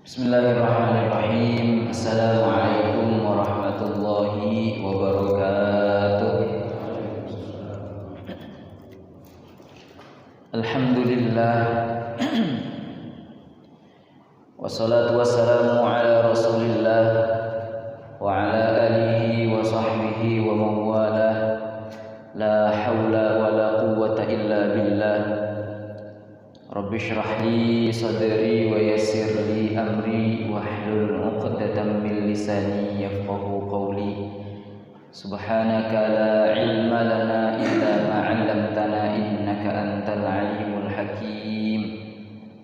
Bismillahirrahmanirrahim. Assalamualaikum warahmatullahi wabarakatuh. Alhamdulillah. Wassalatu wassalamu ala Rasulillah wa ala alihi wa sahbihi wa mawalah. La haula wa la quwwata illa billah. Rabbi shrah li sadri wa yassir li amri wahlul 'uqdatam min lisani yafqahu qawli. Subhanaka la ilma lana illa ma 'allamtana innaka antal alimul hakim.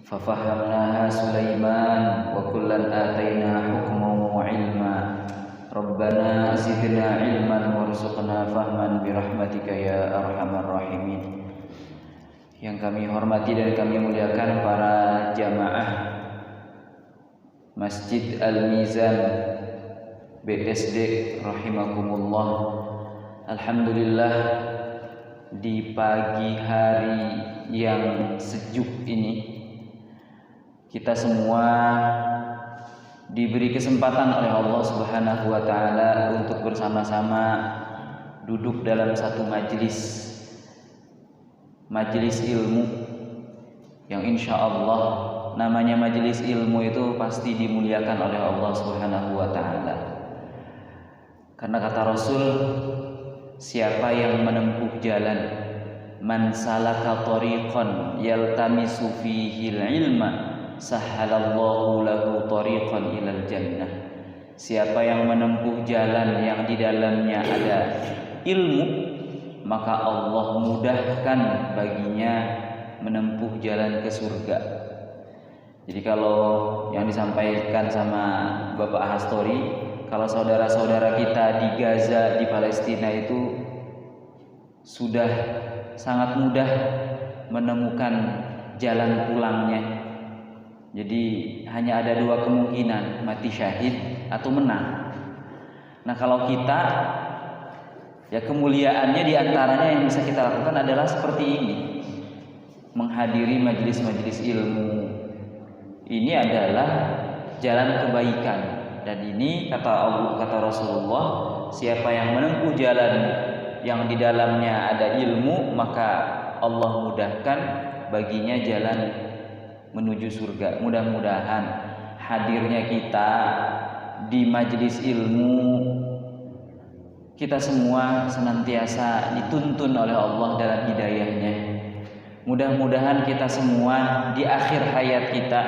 Fafahamnaha Sulaiman wa kullan ataina hukman wa ilma. Rabbana zidna ilman warzuqna fahman birahmatika ya arhamar rahimin. Yang kami hormati dan kami muliakan para jamaah Masjid Al-Mizan BSD rahimakumullah. Alhamdulillah, di pagi hari yang sejuk ini kita semua diberi kesempatan oleh Allah Subhanahu wa taala untuk bersama-sama duduk dalam satu majelis ilmu yang insya Allah namanya majelis ilmu itu pasti dimuliakan oleh Allah Subhanahu wa taala. Karena kata Rasul, siapa yang menempuh jalan, man salaka tariqan yaltamisu fihi ilma sahhalallahu lahu tariqan ilal jannah. Siapa yang menempuh jalan yang di dalamnya ada ilmu, maka Allah mudahkan baginya menempuh jalan ke surga. Jadi kalau yang disampaikan sama Bapak Hastori, kalau saudara-saudara kita di Gaza, di Palestina itu sudah sangat mudah menemukan jalan pulangnya. Jadi hanya ada dua kemungkinan, mati syahid atau menang. Nah kalau kita, ya kemuliaannya diantaranya yang bisa kita lakukan adalah seperti ini, menghadiri majelis-majelis ilmu. Ini adalah jalan kebaikan, dan ini kata Rasulullah, siapa yang menempuh jalan yang di dalamnya ada ilmu, maka Allah mudahkan baginya jalan menuju surga. Mudah-mudahan hadirnya kita di majelis ilmu, kita semua senantiasa dituntun oleh Allah dalam hidayahnya. Mudah-mudahan kita semua di akhir hayat kita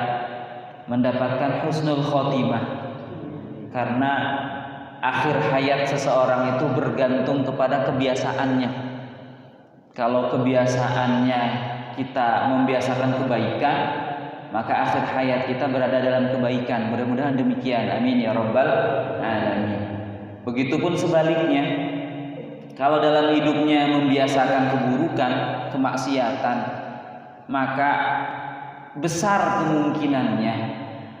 mendapatkan husnul khotimah. Karena akhir hayat seseorang itu bergantung kepada kebiasaannya. Kalau kebiasaannya kita membiasakan kebaikan, maka akhir hayat kita berada dalam kebaikan. Mudah-mudahan demikian. Amin ya rabbal alamin. Begitupun sebaliknya, kalau dalam hidupnya membiasakan keburukan, kemaksiatan, maka besar kemungkinannya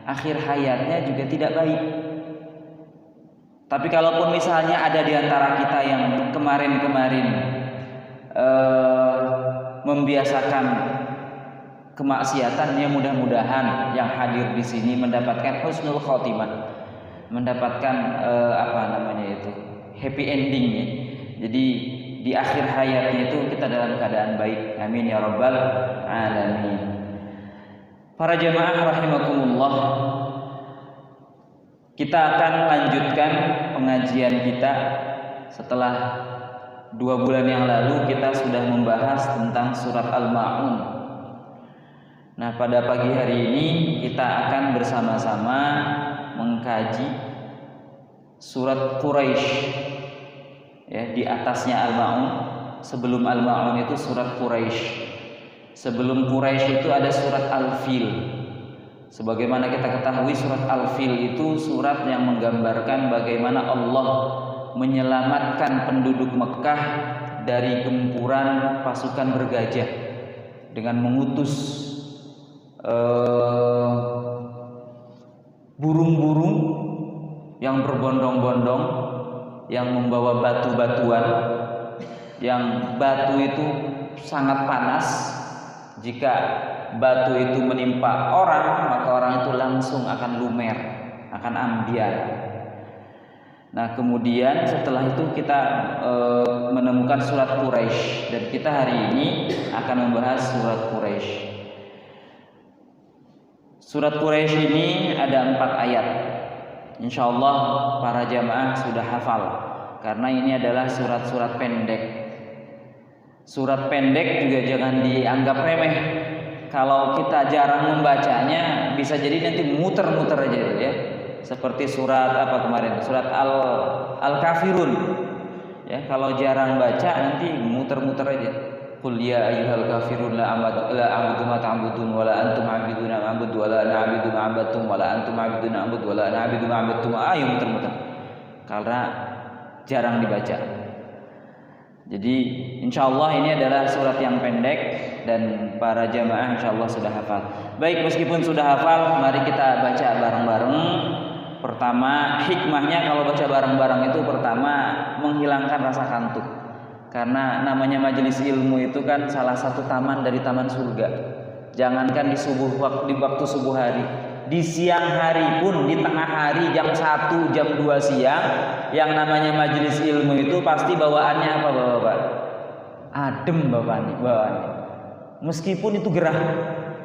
akhir hayatnya juga tidak baik. Tapi kalaupun misalnya ada di antara kita yang kemarin-kemarin membiasakan kemaksiatan, ya mudah-mudahan yang hadir di sini mendapatkan husnul khotimah, mendapatkan happy ending ya. Jadi di akhir hayatnya itu kita dalam keadaan baik. Amin ya rabbal alamin. Para jamaah rahimakumullah, kita akan lanjutkan pengajian kita. Setelah 2 bulan yang lalu kita sudah membahas tentang surat Al-Ma'un. Nah, pada pagi hari ini kita akan bersama-sama mengkaji surat Quraisy. Ya, di atasnya Al-Ma'un, sebelum Al-Ma'un itu surat Quraisy. Sebelum Quraisy itu ada surat Al-Fil. Sebagaimana kita ketahui, surat Al-Fil itu surat yang menggambarkan bagaimana Allah menyelamatkan penduduk Mekah dari gempuran pasukan bergajah dengan mengutus burung-burung yang berbondong-bondong, yang membawa batu-batuan, yang batu itu sangat panas. Jika batu itu menimpa orang, maka orang itu langsung akan lumer, akan ambyar. Nah, kemudian setelah itu kita menemukan surat Quraisy, dan kita hari ini akan membahas surat Quraisy. Surat Quraisy ini ada 4 ayat. Insya Allah para jamaah sudah hafal, karena ini adalah surat-surat pendek. Surat pendek juga jangan dianggap remeh. Kalau kita jarang membacanya, bisa jadi nanti muter-muter aja itu ya. Seperti surat apa kemarin? Surat Al-Kafirun. Ya, kalau jarang baca nanti muter-muter aja. Qul ya ayyuhal kafirun la a'budu ma ta'budun wa la antum 'abiduna ma a'budu wa la ana 'abidu ma 'abadtum wa la antum 'abiduna ma a'budu wa la ana 'abidu ma 'abadtum. Ayo muter-muter. Karena jarang dibaca. Jadi insyaallah ini adalah surat yang pendek dan para jamaah insyaallah sudah hafal. Baik, meskipun sudah hafal, mari kita baca bareng-bareng. Pertama, hikmahnya kalau baca bareng-bareng itu pertama menghilangkan rasa kantuk. Karena namanya majelis ilmu itu kan salah satu taman dari taman surga. Jangankan di waktu subuh hari, di siang hari pun, di tengah hari jam 1, jam 2 siang, yang namanya majelis ilmu itu pasti bawaannya apa Bapak? Adem bawaannya. Meskipun itu gerah,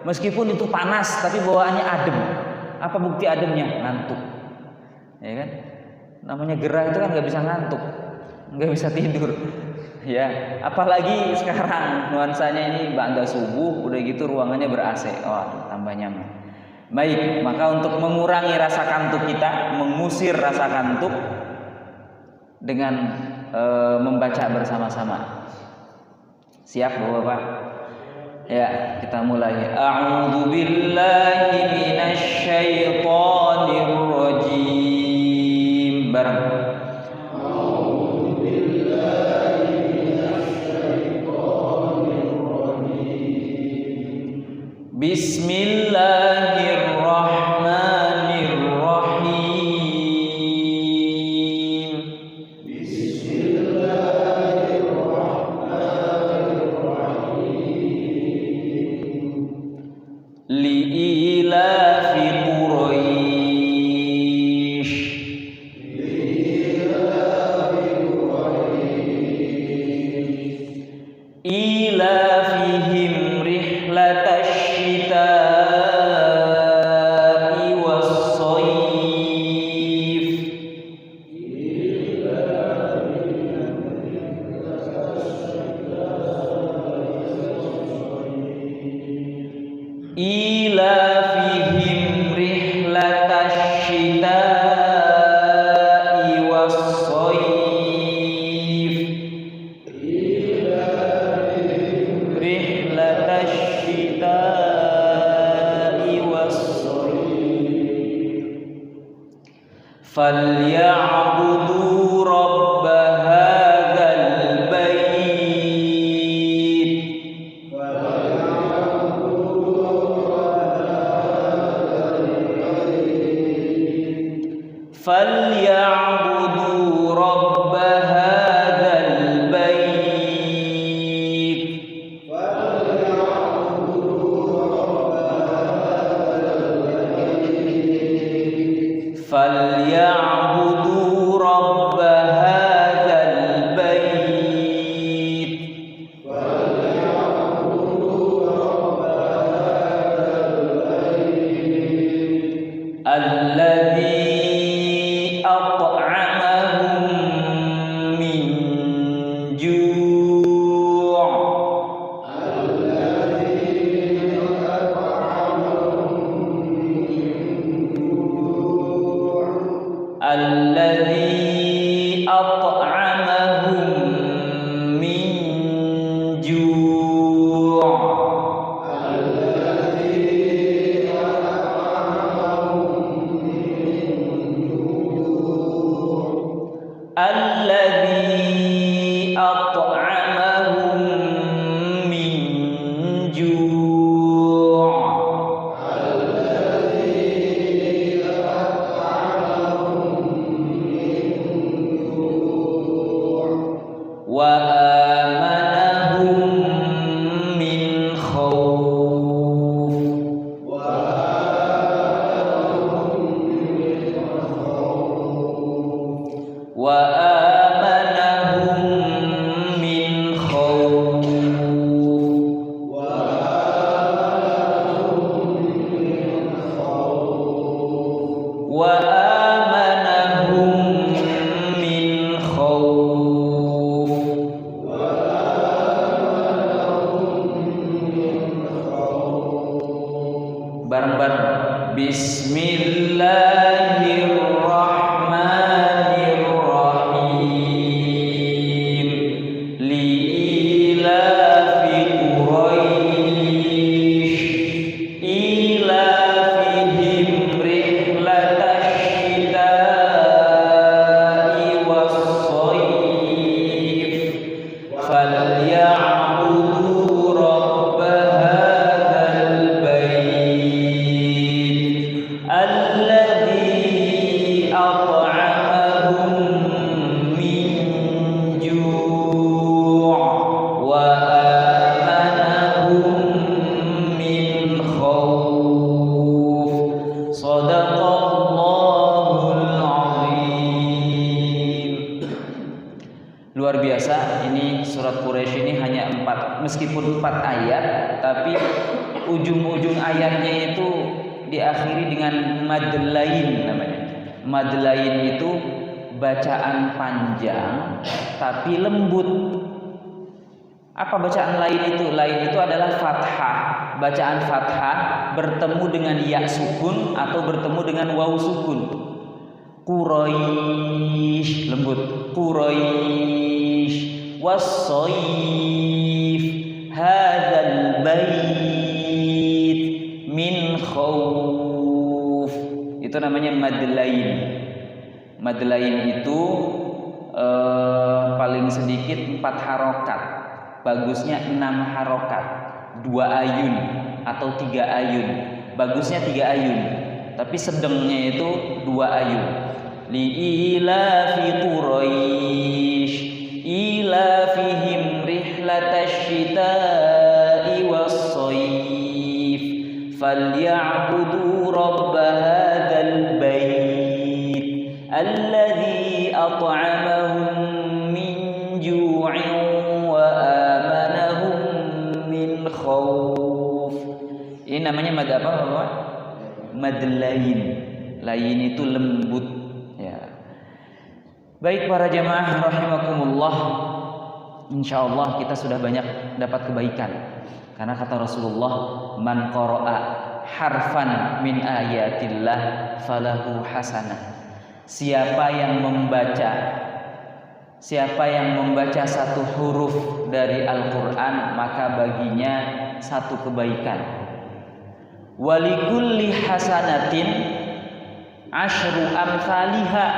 meskipun itu panas, tapi bawaannya adem. Apa bukti ademnya? Ngantuk. Ya kan? Namanya gerah itu kan nggak bisa ngantuk, nggak bisa tidur. Ya, apalagi sekarang nuansanya ini ba'da subuh, udah gitu ruangannya ber-AC. Oh, tambah nyaman. Baik, maka untuk mengurangi rasa kantuk kita, mengusir rasa kantuk dengan membaca bersama-sama. Siap Bapak? Ya, kita mulai. A'udzu billahi minasy syaithanir rajim. Bareng. A'udzu billahi minasy syaithanir rajim. Bismillahirrahmanirrahim. Li'ilafi Quraisy ilafihim rihlatash syita'i was-shayf ilafihim rihlatash syita'i was-shayf rihlatash syita'i was-shayf falya'budu rabb hadzal bait falya'budu rabb hadzal bait falya'budu rabb hadzal bait alladzi at'amahum min ju' bareng-bareng. Bismillahirrahmanirrahim. Liilafi Quraisy ilafihim rihlatash syita'i was-shayf falya'budu rabb hadzal bait alladzi at'amahum min ju' wa amanahum min khauf. Shadaqallahul azim. Luar biasa, ini surat Quraisy ini hanya 4, meskipun 4 ayat, tapi ujung-ujung ayatnya itu diakhiri dengan mad lain namanya. Mad lain itu bacaan panjang tapi lembut. Apa bacaan lain itu? Lain itu adalah fathah. Bacaan fathah bertemu dengan ya sukun atau bertemu dengan waw sukun. Quraisy lembut. Quraisy was-shayf hadzal bait min khauf. Itu namanya mad lain. Mad lain itu paling sedikit 4 harokat, bagusnya 6 harokat, 2 ayun atau 3 ayun. Bagusnya 3 ayun, tapi sedangnya itu 2 ayun. Liilafi Quraisy ilafihim rihlatash syita'i was-shayf falya'budu rabb hadzal bait alladzi at'amahum min ju'in wa amanahum min khauf. Ini namanya mad apa, Bapak? Mad lain. Lain itu lembut, ya. Baik para jamaah rahimakumullah, insyaallah kita sudah banyak dapat kebaikan. Karena kata Rasulullah, man qara'a harfan min ayatillah falahu hasanah. Siapa yang membaca satu huruf dari Al-Qur'an, maka baginya satu kebaikan. Walikulli hasanatin asyru amsalihha.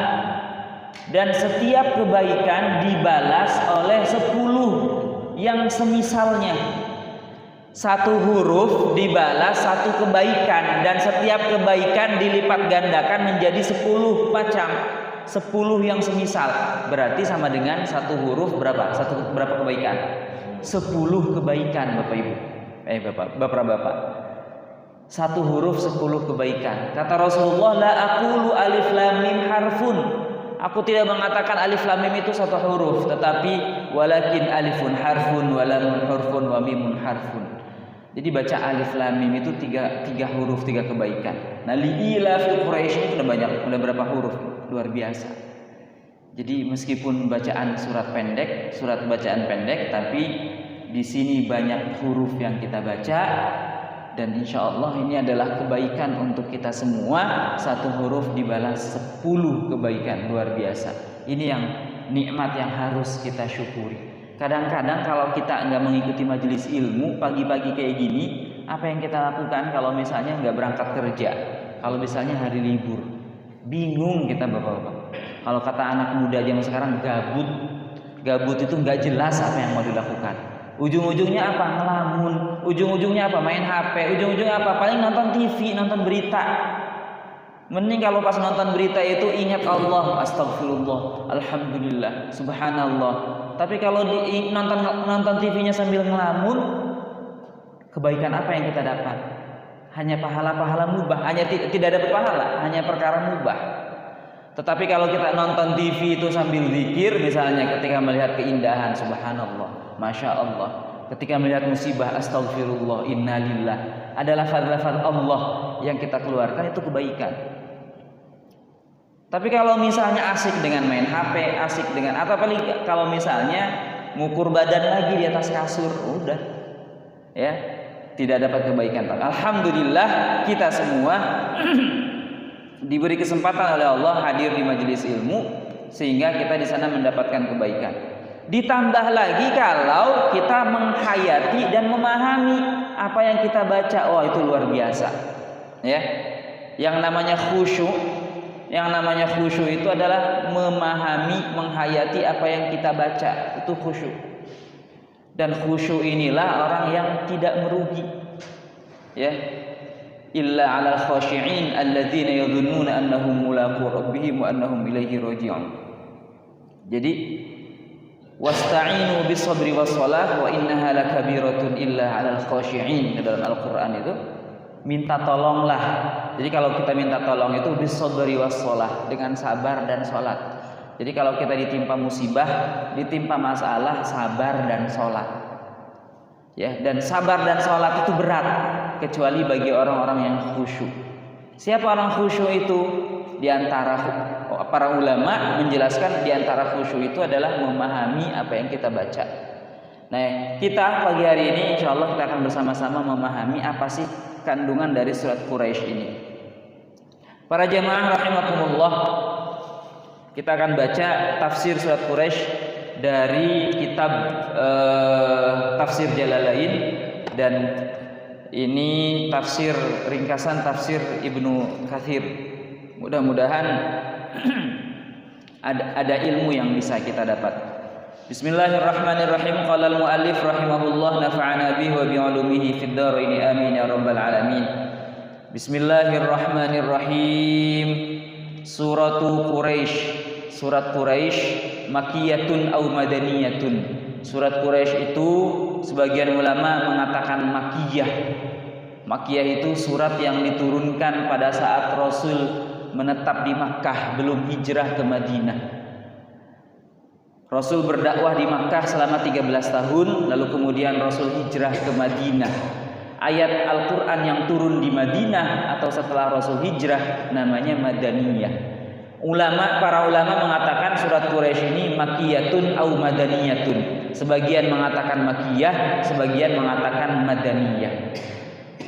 Dan setiap kebaikan dibalas oleh 10 yang semisalnya. Satu huruf dibalas satu kebaikan, dan setiap kebaikan dilipat gandakan menjadi 10 macam, 10 yang semisal. Berarti sama dengan satu huruf berapa? Berapa kebaikan? 10 kebaikan, Bapak Ibu. Bapak. Satu huruf 10 kebaikan. Kata Rasulullah, la aqulu alif lam mim harfun. Aku tidak mengatakan alif lam mim itu satu huruf, tetapi walakin alifun harfun wa lamun harfun wa mimun harfun. Jadi baca alif lam mim itu tiga huruf, 3 kebaikan. Nah, liilafi Quraisy itu udah banyak, udah berapa huruf? Luar biasa. Jadi meskipun bacaan surat bacaan pendek, tapi di sini banyak huruf yang kita baca, dan insya Allah ini adalah kebaikan untuk kita semua. Satu huruf dibalas 10 kebaikan, luar biasa. Ini yang nikmat yang harus kita syukuri. Kadang-kadang kalau kita nggak mengikuti majelis ilmu pagi-pagi kayak gini, apa yang kita lakukan kalau misalnya nggak berangkat kerja, kalau misalnya hari libur, bingung kita bapak-bapak. Kalau kata anak muda zaman sekarang gabut itu nggak jelas apa yang mau dilakukan. Ujung-ujungnya apa? Ngelamun. Ujung-ujungnya apa? Main HP. Ujung-ujungnya apa? Paling nonton TV, nonton berita. Mending kalau pas nonton berita itu ingat Allah, astagfirullah, alhamdulillah, subhanallah. Tapi kalau nonton TV-nya sambil ngelamun, kebaikan apa yang kita dapat? Hanya pahala-pahala mubah, hanya tidak dapat pahala, hanya perkara mubah. Tetapi kalau kita nonton TV itu sambil zikir, misalnya ketika melihat keindahan, subhanallah, masya Allah. Ketika melihat musibah, astagfirullah, innalillah, adalah lafaz-lafaz Allah yang kita keluarkan, itu kebaikan. Tapi kalau misalnya asik dengan main HP, asik dengan atau paling kalau misalnya ngukur badan lagi di atas kasur, udah, ya, tidak dapat kebaikan. Alhamdulillah kita semua diberi kesempatan oleh Allah hadir di majelis ilmu sehingga kita di sana mendapatkan kebaikan. Ditambah lagi kalau kita menghayati dan memahami apa yang kita baca, oh itu luar biasa. Ya. Yang namanya khusyuk itu adalah memahami, menghayati apa yang kita baca, itu khusyuk. Dan khusyuk inilah orang yang tidak merugi. Ya. Illa 'alal khashi'in alladzina yadhunnuna annahum mulaqu rabbihim wa annahum ilaihi raji'un. Jadi wasta'inu bis-sabri was-shalah wa innaha lakabiratun illa 'alal khashi'in. Dalam Al-Qur'an itu minta tolonglah. Jadi kalau kita minta tolong itu bis-sabri was-shalah, dengan sabar dan salat. Jadi kalau kita ditimpa musibah, ditimpa masalah, sabar dan salat. Ya, dan sabar dan salat itu berat kecuali bagi orang-orang yang khusyuk. Siapa orang khusyuk itu? Di antara para ulama menjelaskan di antara khusyuk itu adalah memahami apa yang kita baca. Nah, kita pagi hari ini insyaallah kita akan bersama-sama memahami apa sih kandungan dari surat Quraisy ini. Para jemaah rahimakumullah, kita akan baca tafsir surat Quraisy dari kitab Tafsir Jalalain, dan ini tafsir ringkasan tafsir Ibnu Katsir. Mudah-mudahan ada ilmu yang bisa kita dapat. Bismillahirrahmanirrahim. Qala al-muallif rahimahullah nafa'ana bihi wa bi 'ulumihi fid dharain amin ya rabbal alamin. Bismillahirrahmanirrahim. Suratu Quraisy. Surat Quraisy makiyatun au madaniyatun. Surat Quraisy itu sebagian ulama mengatakan makiyah. Makiyah itu surat yang diturunkan pada saat Rasul menetap di Makkah, belum hijrah ke Madinah. Rasul berdakwah di Makkah selama 13 tahun, lalu kemudian Rasul hijrah ke Madinah. Ayat Al-Quran yang turun di Madinah atau setelah Rasul hijrah namanya Madaniyah. Para ulama mengatakan surat Quraisy ini makiyatun au madaniyatun. Sebagian mengatakan makiyah, sebagian mengatakan madaniyah.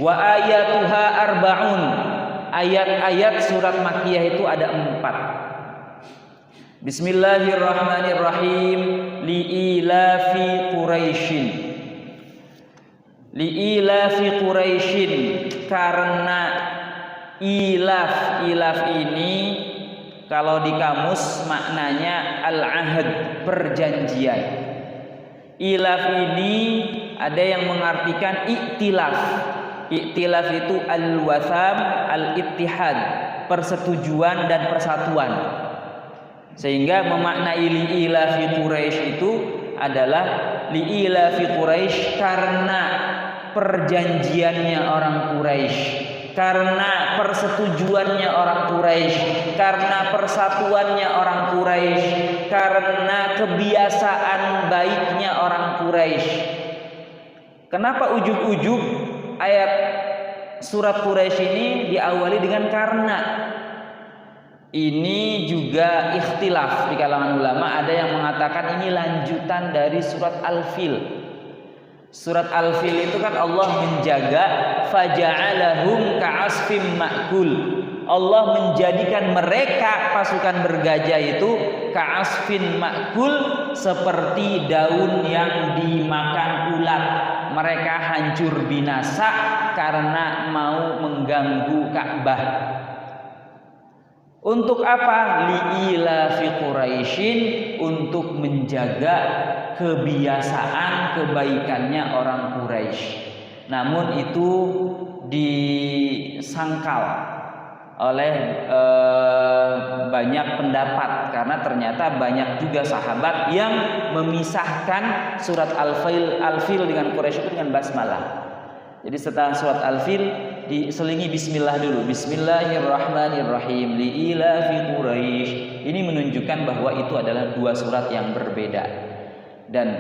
Wa ayatuha arba'un. Ayat-ayat surat makiyah itu ada 4. Bismillahirrahmanirrahim. Li'ilafi Quraisyin. Li'ilafi Quraisyin, karena ilaf ini kalau di kamus maknanya al-ahad, perjanjian. Ilaf ini ada yang mengartikan iktilaf. Iktilaf itu al-watham, al-ittihad, persetujuan dan persatuan. Sehingga memaknai li'ilafi Quraisy itu adalah li'ilafi Quraisy karena perjanjiannya orang Quraisy, karena persetujuannya orang Quraisy, karena persatuannya orang Quraisy, karena kebiasaan baiknya orang Quraisy. Kenapa ujug-ujug ayat surat Quraisy ini diawali dengan karena? Ini juga ikhtilaf di kalangan ulama. Ada yang mengatakan ini lanjutan dari surat Al-Fil. Surat Al-Fil itu kan Allah menjaga faja'alahum ka'asfim ma'kul. Allah menjadikan mereka pasukan bergajah itu ka'asfin ma'kul, seperti daun yang dimakan ulat. Mereka hancur binasa karena mau mengganggu Ka'bah. Untuk apa? Li'ilafi Quraisyin, untuk menjaga kebiasaan kebaikannya orang Quraisy. Namun itu disangkal oleh banyak pendapat, karena ternyata banyak juga sahabat yang memisahkan surat Al-Fil dengan Quraisy itu dengan basmalah. Jadi setelah surat Al-Fil diselingi bismillah dulu. Bismillahirrahmanirrahim. Li'ilafi Quraisy. Ini menunjukkan bahwa itu adalah dua surat yang berbeda. Dan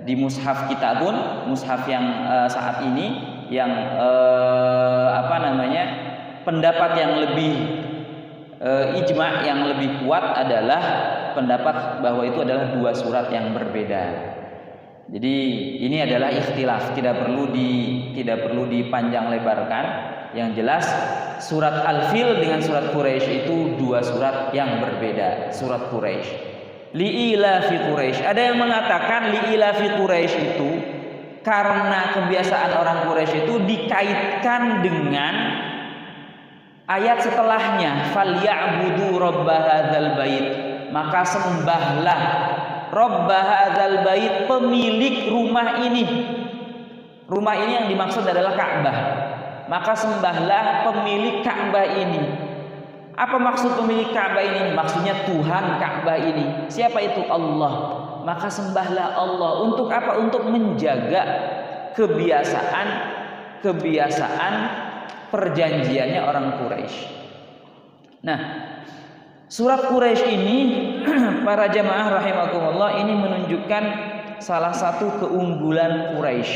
di mushaf kita pun, mushaf yang saat ini yang pendapat yang lebih ijma', yang lebih kuat adalah pendapat bahwa itu adalah dua surat yang berbeda. Jadi ini adalah ikhtilaf, tidak perlu dipanjang lebarkan. Yang jelas surat Al-Fil dengan surat Quraisy itu dua surat yang berbeda. Surat Quraisy, li'ilafi Quraisy. Ada yang mengatakan li'ilafi Quraisy itu karena kebiasaan orang Quraisy itu dikaitkan dengan ayat setelahnya, falya'budu rabb hadzal bait. Maka sembahlah rabb hadzal bait, pemilik rumah ini. Rumah ini yang dimaksud adalah Ka'bah. Maka sembahlah pemilik Ka'bah ini. Apa maksud pemilik Ka'bah ini? Maksudnya Tuhan Ka'bah ini. Siapa itu? Allah. Maka sembahlah Allah. Untuk apa? Untuk menjaga kebiasaan perjanjiannya orang Quraisy. Nah, surat Quraisy ini para jamaah rahimakumullah, ini menunjukkan salah satu keunggulan Quraisy.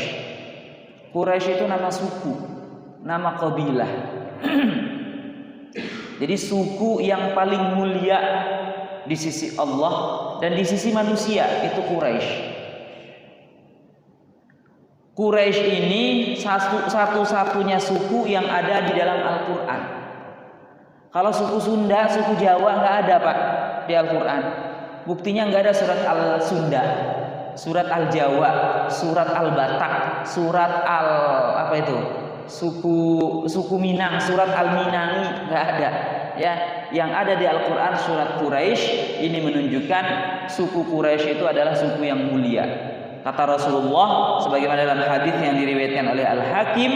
Quraisy itu nama suku, nama kabilah. Jadi suku yang paling mulia di sisi Allah dan di sisi manusia itu Quraisy. Quraisy ini satu-satunya suku yang ada di dalam Al-Quran. Kalau suku Sunda, suku Jawa nggak ada Pak di Al-Quran. Buktinya nggak ada surat Al-Sunda, surat Al-Jawa, surat Al-Batak, surat suku Minang, surat Al-Minangi, nggak ada. Ya, yang ada di Al-Quran surat Quraisy. Ini menunjukkan suku Quraisy itu adalah suku yang mulia. Kata Rasulullah sebagaimana dalam hadis yang diriwayatkan oleh Al-Hakim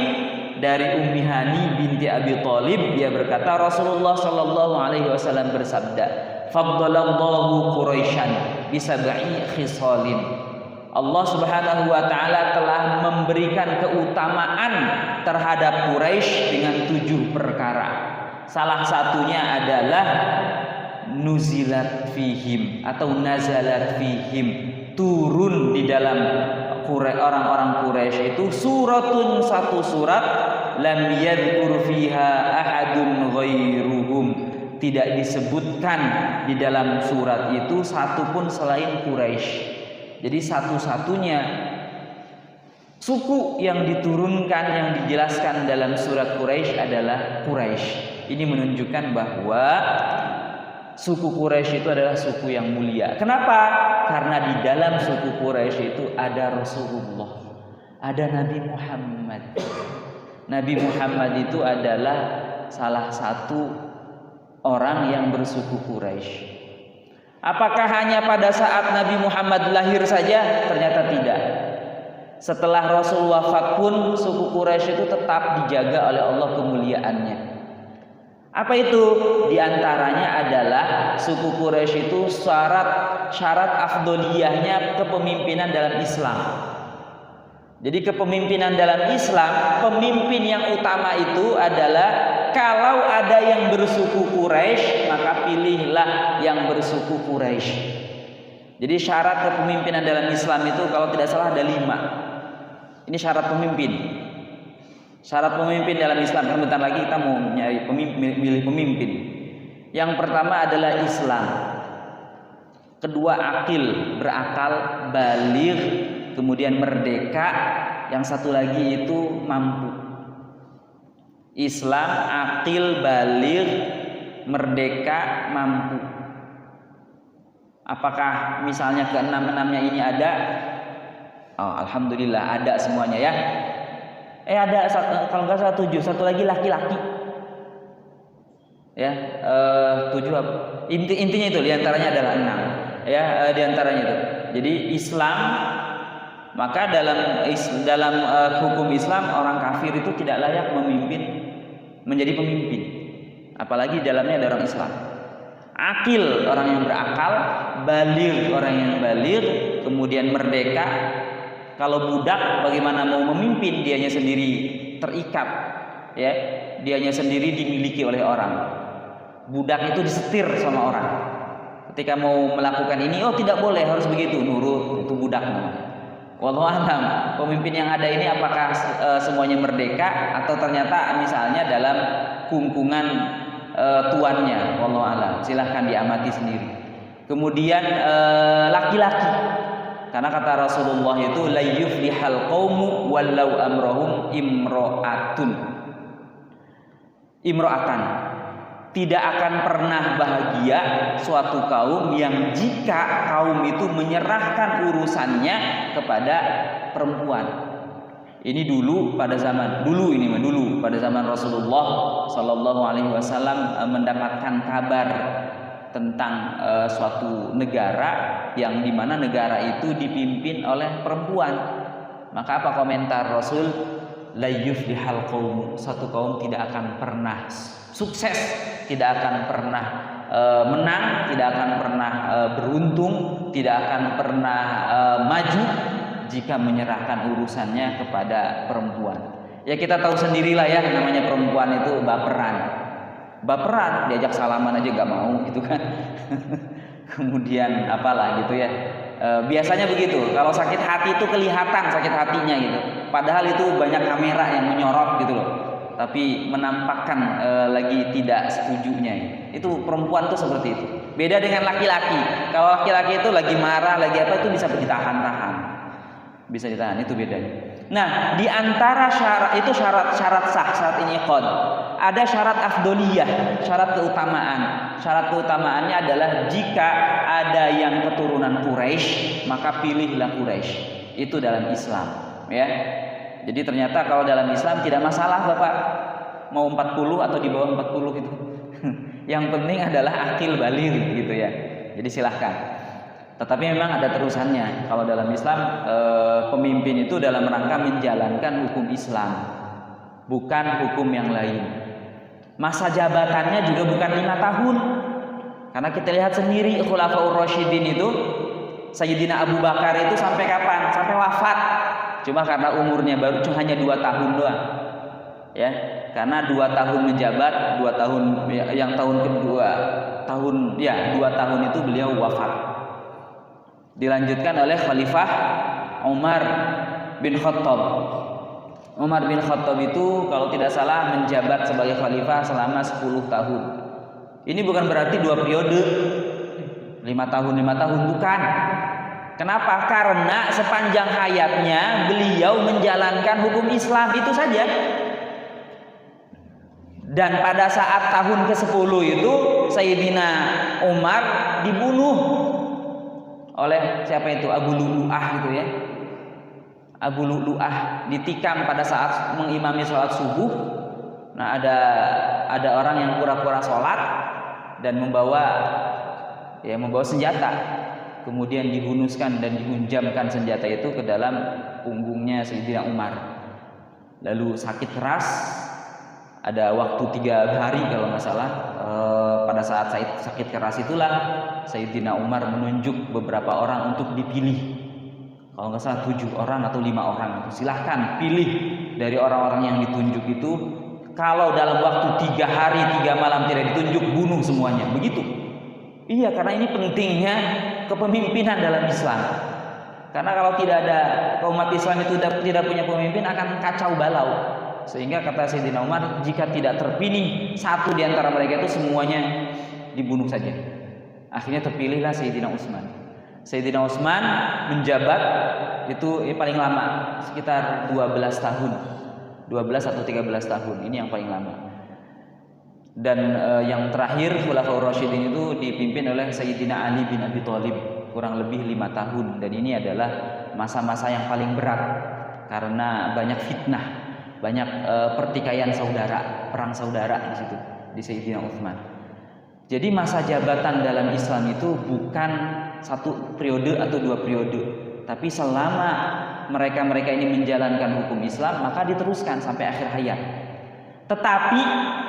dari Ummi Hani binti Abi Thalib, dia berkata Rasulullah Shallallahu Alaihi Wasallam bersabda, "Faddalallahu Quraisyan bisab'i khisalin." Allah Subhanahu wa taala telah memberikan keutamaan terhadap Quraisy dengan 7 perkara. Salah satunya adalah nuzilat fihim atau nazalat fihim, turun di dalam orang-orang Quraisy itu suratun, satu surat, lam yadhkur fiha ahadun ghairuhum, tidak disebutkan di dalam surat itu satupun selain Quraisy. Jadi satu-satunya suku yang diturunkan, yang dijelaskan dalam surat Quraisy adalah Quraisy. Ini menunjukkan bahwa suku Quraisy itu adalah suku yang mulia. Kenapa? Karena di dalam suku Quraisy itu ada Rasulullah, ada Nabi Muhammad. Nabi Muhammad itu adalah salah satu orang yang bersuku Quraisy. Apakah hanya pada saat Nabi Muhammad lahir saja? Ternyata tidak. Setelah Rasul wafat pun suku Quraisy itu tetap dijaga oleh Allah kemuliaannya. Apa itu? Di antaranya adalah suku Quraisy itu syarat afdoliyahnya kepemimpinan dalam Islam. Jadi kepemimpinan dalam Islam, pemimpin yang utama itu adalah kalau ada yang bersuku Quraisy, maka pilihlah yang bersuku Quraisy. Jadi syarat kepemimpinan dalam Islam itu kalau tidak salah ada 5. Ini syarat pemimpin. Syarat pemimpin dalam Islam, kan bentar lagi kita mau milih pemimpin. Yang pertama adalah Islam. Kedua akil, berakal, baligh, kemudian merdeka. Yang satu lagi itu mampu. Islam, akil, baligh, merdeka, mampu. Apakah misalnya ke-6-6-nya ini ada? Oh, alhamdulillah ada semuanya ya. Ada kalau nggak salah 7, satu lagi laki-laki. Ya, 7 apa? Intinya itu diantaranya adalah 6. Ya, diantaranya itu. Jadi Islam, maka dalam hukum Islam orang kafir itu tidak layak menjadi pemimpin. Apalagi dalamnya ada orang Islam. Akil, orang yang berakal, baligh, orang yang baligh, kemudian merdeka. Kalau budak bagaimana mau memimpin, dianya sendiri terikat, ya, dianya sendiri dimiliki oleh orang. Budak itu disetir sama orang. Ketika mau melakukan ini, oh tidak boleh, harus begitu, nurut, itu budak namanya. Wallahu a'lam. Pemimpin yang ada ini apakah semuanya merdeka atau ternyata misalnya dalam kungkungan tuannya? Wallahu a'lam. Silahkan diamati sendiri. Kemudian laki-laki. Karena kata Rasulullah itu la yuflihal qaumu wallau amrohum imro'atan. Tidak akan pernah bahagia suatu kaum yang jika kaum itu menyerahkan urusannya kepada perempuan. Ini dulu pada zaman pada zaman Rasulullah Sallallahu Alaihi Wasallam mendapatkan kabar tentang suatu negara yang dimana negara itu dipimpin oleh perempuan. Maka apa komentar Rasul? La yuflihal qaum, satu kaum tidak akan pernah sukses, tidak akan pernah menang, tidak akan pernah beruntung, tidak akan pernah maju jika menyerahkan urusannya kepada perempuan. Ya kita tahu sendirilah ya, namanya perempuan itu baperan, diajak salaman aja gak mau gitu kan. Kemudian apalah gitu ya, biasanya begitu. Kalau sakit hati itu kelihatan sakit hatinya gitu, padahal itu banyak kamera yang menyorot gitu loh, tapi menampakkan lagi tidak setujunya. Itu perempuan tuh seperti itu. Beda dengan laki-laki. Kalau laki-laki itu lagi marah, lagi apa itu bisa ditahan, itu bedanya. Nah, di antara syarat sah, syarat iniqad, ada syarat afdoliyah, syarat keutamaan. Syarat keutamaannya adalah jika ada yang keturunan Quraisy, maka pilihlah Quraisy. Itu dalam Islam, ya. Jadi ternyata kalau dalam Islam tidak masalah Bapak mau 40 atau di bawah 40 itu. Yang penting adalah akil baligh gitu ya. Jadi silahkan. Tetapi memang ada terusannya. Kalau dalam Islam pemimpin itu dalam rangka menjalankan hukum Islam, bukan hukum yang lain. Masa jabatannya juga bukan 5 tahun. Karena kita lihat sendiri Khulafaur Rasyidin itu, Sayyidina Abu Bakar itu sampai kapan? Sampai wafat. Cuma karena umurnya baru hanya 2 tahun doang. Ya, karena 2 tahun menjabat, 2 tahun yang tahun kedua, 2 tahun itu beliau wafat. Dilanjutkan oleh Khalifah Umar bin Khattab. Umar bin Khattab itu kalau tidak salah menjabat sebagai khalifah selama 10 tahun. Ini bukan berarti 2 periode 5 tahun, bukan. Kenapa? Karena sepanjang hayatnya beliau menjalankan hukum Islam, itu saja. Dan pada saat tahun ke-10 itu Sayyidina Umar dibunuh oleh siapa itu? Abu Lu'lu'ah gitu ya. Abu Lu'lu'ah ditikam pada saat mengimami sholat subuh. Nah ada orang yang pura-pura sholat dan membawa senjata, kemudian dihunuskan dan dihunjamkan senjata itu ke dalam punggungnya Sayyidina Umar. Lalu sakit keras, ada waktu 3 hari kalau nggak salah. Pada saat sakit keras itulah Sayyidina Umar menunjuk beberapa orang untuk dipilih. Kalau nggak salah 7 orang atau 5 orang itu. Silahkan pilih dari orang-orang yang ditunjuk itu. Kalau dalam waktu 3 hari 3 malam tidak ditunjuk, bunuh semuanya. Begitu. Iya, karena ini pentingnya kepemimpinan dalam Islam. Karena kalau tidak ada umat Islam itu tidak punya pemimpin, akan kacau balau. Sehingga kata Sayyidina Umar, jika tidak terpilih satu di antara mereka itu semuanya dibunuh saja. Akhirnya terpilihlah Sayyidina Utsman. Sayyidina Utsman menjabat itu paling lama, sekitar 12 tahun. 12 atau 13 tahun, ini yang paling lama. Dan yang terakhir Khulafaur Rasyidin itu dipimpin oleh Sayyidina Ali bin Abi Thalib, kurang lebih 5 tahun. Dan ini adalah masa-masa yang paling berat karena banyak fitnah, banyak pertikaian saudara, perang saudara di situ di Sayyidina Utsman. Jadi masa jabatan dalam Islam itu bukan 1 periode atau 2 periode, tapi selama mereka ini menjalankan hukum Islam, maka diteruskan sampai akhir hayat. Tetapi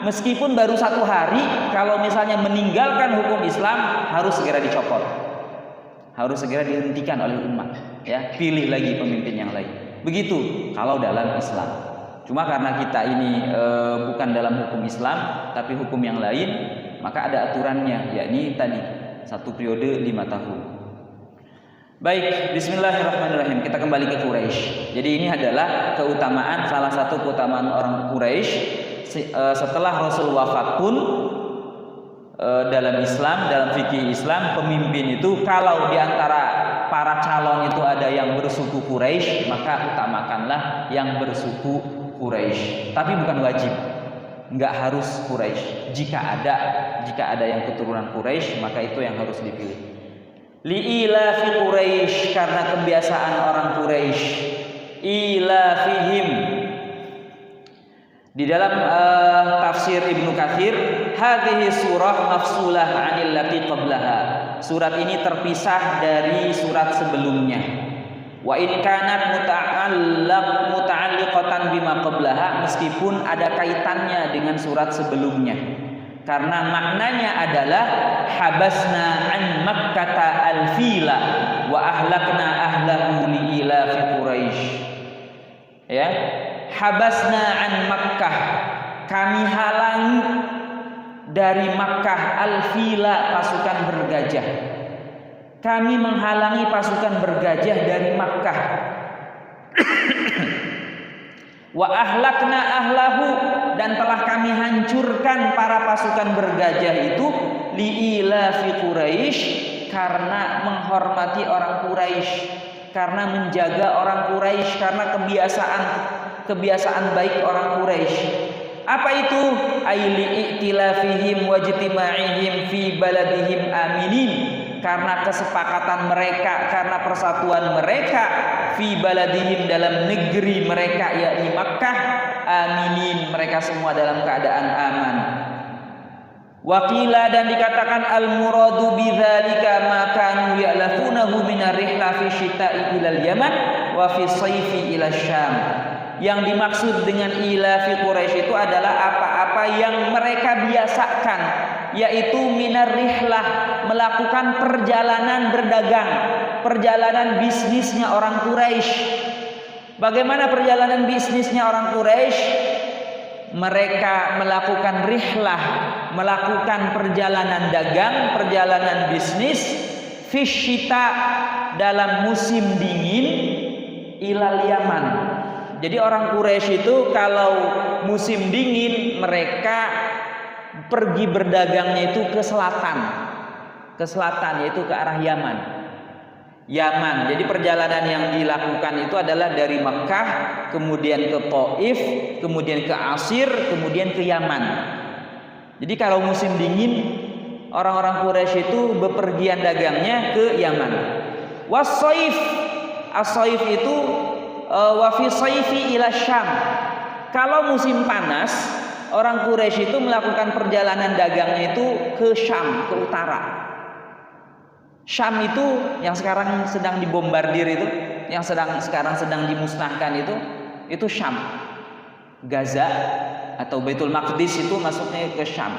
meskipun baru 1 hari, kalau misalnya meninggalkan hukum Islam, harus segera dicopot, harus segera dihentikan oleh umat. Ya, pilih lagi pemimpin yang lain. Begitu kalau dalam Islam. Cuma karena kita ini bukan dalam hukum Islam, tapi hukum yang lain, maka ada aturannya, yakni tadi 1 periode 5 tahun. Baik, bismillahirrahmanirrahim. Kita kembali ke Quraisy. Jadi ini adalah keutamaan, salah satu keutamaan orang Quraisy. Setelah Rasul wafat pun dalam Islam, dalam fikih Islam, pemimpin itu kalau diantara para calon itu ada yang bersuku Quraisy, maka utamakanlah yang bersuku Quraisy. Tapi bukan wajib, nggak harus Quraisy. Jika ada yang keturunan Quraisy, maka itu yang harus dipilih. Li'ilafi Quraisy, karena kebiasaan orang Quraisy. Ilafihim. Di dalam tafsir Ibnu Katsir, hadhihi surah mafsulah 'anil lati qablaha. Surat ini terpisah dari surat sebelumnya. Wa in kanat muta'alliqatan bima qablaha, meskipun ada kaitannya dengan surat sebelumnya. Karena maknanya adalah habasna an makkata al-fila wa ahlakna ahlahu li ilafi Quraisy. Ya, habasna an Makkah, kami halangi dari Makkah al-fila, pasukan bergajah. Kami menghalangi pasukan bergajah dari Makkah. Wa ahlakna ahlahu, dan telah kami hancurkan para pasukan bergajah itu li'ilafi Quraisy, karena menghormati orang Quraisy, karena menjaga orang Quraisy, karena kebiasaan baik orang Quraisy. Apa itu? Aili i'tilafihim wajtima'ihim fi baladihim aminin, karena kesepakatan mereka, karena persatuan mereka fi baladihim, dalam negeri mereka, yakni Makkah, aminin, mereka semua dalam keadaan aman. Waqila, dan dikatakan al-muradu bidzalika ma kanu ya'lafunahu min ar-rihla fi syita'i ila al-Yaman wa fi sayfi ila Syam. Yang dimaksud dengan ilafi Quraisy itu adalah apa-apa yang mereka biasakan, yaitu minar rihlah, melakukan perjalanan berdagang, perjalanan bisnisnya orang Quraisy. Bagaimana perjalanan bisnisnya orang Quraisy? Mereka melakukan rihlah, melakukan perjalanan dagang, perjalanan bisnis, fisyita, dalam musim dingin, ilal Yaman. Jadi orang Quraisy itu kalau musim dingin mereka pergi berdagangnya itu ke selatan, yaitu ke arah Yaman. Jadi perjalanan yang dilakukan itu adalah dari Mekah, kemudian ke Taif, kemudian ke Asir, kemudian ke Yaman. Jadi kalau musim dingin orang-orang Quraisy itu bepergian dagangnya ke Yaman. Was-saif, as-saif itu wa fi saifi ila Syam. Kalau musim panas, orang Quraisy itu melakukan perjalanan dagangnya itu ke Syam, ke utara. Syam itu yang sekarang sedang dibombardir itu, yang sekarang sedang dimusnahkan itu Syam. Gaza atau Baitul Maqdis itu masuknya ke Syam.